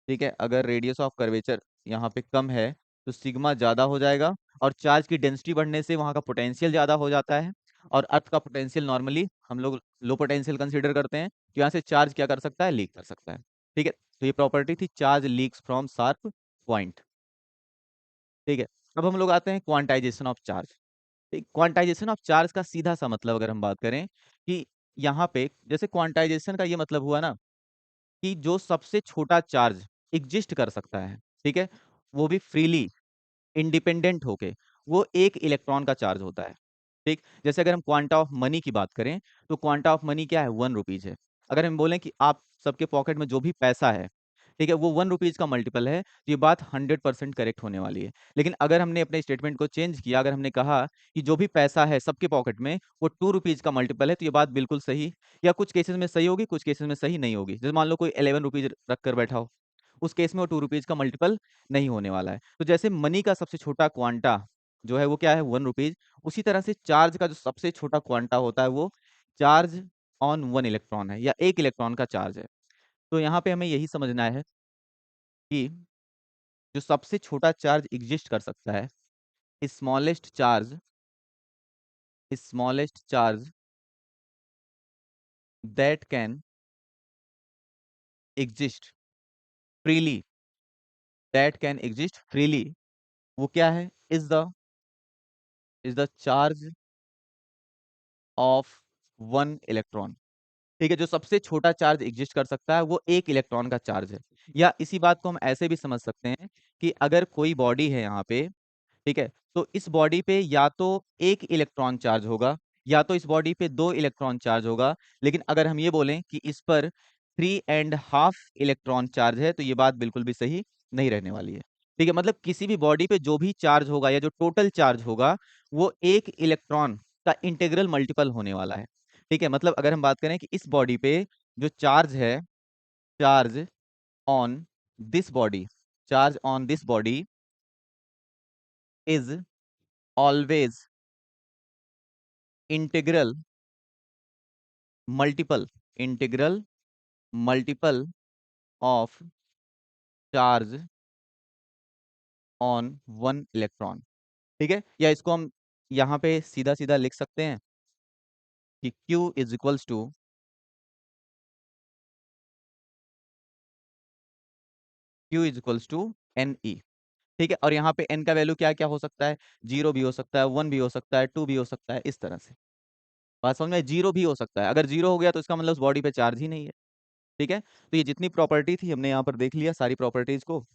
ठीक है, अगर रेडियस ऑफ कर्वेचर यहाँ पे कम है तो सिग्मा ज्यादा हो जाएगा, और चार्ज की डेंसिटी बढ़ने से वहाँ का पोटेंशियल ज्यादा हो जाता है। और अर्थ का पोटेंशियल नॉर्मली हम लोग लो पोटेंशियल कंसीडर करते हैं, तो यहाँ से चार्ज क्या कर सकता है, लीक कर सकता है। ठीक है, तो ये प्रॉपर्टी थी charge leaks from sharp point. ठीक है, अब हम लोग आते हैं quantization of charge. Quantization of charge का सीधा सा मतलब अगर हम बात करें कि यहाँ पे जैसे क्वांटाइजेशन का ये मतलब हुआ ना कि जो सबसे छोटा चार्ज एग्जिस्ट कर सकता है, ठीक है, वो भी फ्रीली, इंडिपेंडेंट होके, वो एक इलेक्ट्रॉन का चार्ज होता है। ठीक, जैसे अगर हम क्वांटा ऑफ मनी की बात करें तो क्वांटा ऑफ मनी क्या है, 1 रुपीज है। अगर हम बोलें कि आप सबके पॉकेट में जो भी पैसा है, ठीक है, वो 1 रुपीज का मल्टीपल है, तो ये बात 100% करेक्ट होने वाली है। लेकिन अगर हमने अपने स्टेटमेंट को चेंज किया, अगर हमने कहा कि जो भी पैसा है सबके पॉकेट में वो 2 रुपीज का मल्टीपल है, तो ये बात बिल्कुल सही, या कुछ केसेस में सही होगी, कुछ केसेस में सही नहीं होगी। जैसे मान लो कोई 11 रुपीज रख कर बैठा हो, उस केस में वो 2 रुपीज का मल्टीपल नहीं होने वाला है। तो जैसे मनी का सबसे छोटा क्वांटा जो है वो क्या है, 1 रुपीज, उसी तरह से चार्ज का जो सबसे छोटा क्वांटा होता है वो चार्ज ऑन 1 इलेक्ट्रॉन है, या एक इलेक्ट्रॉन का चार्ज है। तो यहाँ पे हमें यही समझना है कि जो सबसे छोटा चार्ज एग्जिस्ट कर सकता है, smallest charge, smallest charge that can exist freely, that can exist freely, वो क्या है, is the is the charge of one electron. ठीक है, जो सबसे छोटा चार्ज एग्जिस्ट कर सकता है वो एक इलेक्ट्रॉन का चार्ज है। या इसी बात को हम ऐसे भी समझ सकते हैं कि अगर कोई बॉडी है यहाँ पे, ठीक है, तो इस बॉडी पे या तो एक इलेक्ट्रॉन चार्ज होगा, या तो इस बॉडी पे दो इलेक्ट्रॉन चार्ज होगा। लेकिन अगर हम ये बोलें कि इस पर 3.5 इलेक्ट्रॉन चार्ज है, तो ये बात बिल्कुल भी सही नहीं रहने वाली है। ठीक है, मतलब किसी भी बॉडी पे जो भी चार्ज होगा या जो टोटल चार्ज होगा, वो एक इलेक्ट्रॉन का इंटीग्रल मल्टीपल होने वाला है। ठीक है, मतलब अगर हम बात करें कि इस बॉडी पे जो चार्ज है, charge on this body, charge on this body is always integral multiple, integral multiple of charge on one electron. ठीक है, या इसको हम यहाँ पे सीधा सीधा लिख सकते हैं कि Q is equals to, Q is equals to N E. ठीक है, और यहाँ पे n का वैल्यू क्या क्या हो सकता है, 0 भी हो सकता है, 1 भी हो सकता है, 2 भी हो सकता है, इस तरह से। बात समझ में, 0 भी हो सकता है। अगर 0 हो गया तो इसका मतलब उस बॉडी पे चार्ज ही नहीं है। ठीक है, तो ये जितनी प्रॉपर्टी थी हमने यहाँ पर देख लिया सारी प्रॉपर्टीज को।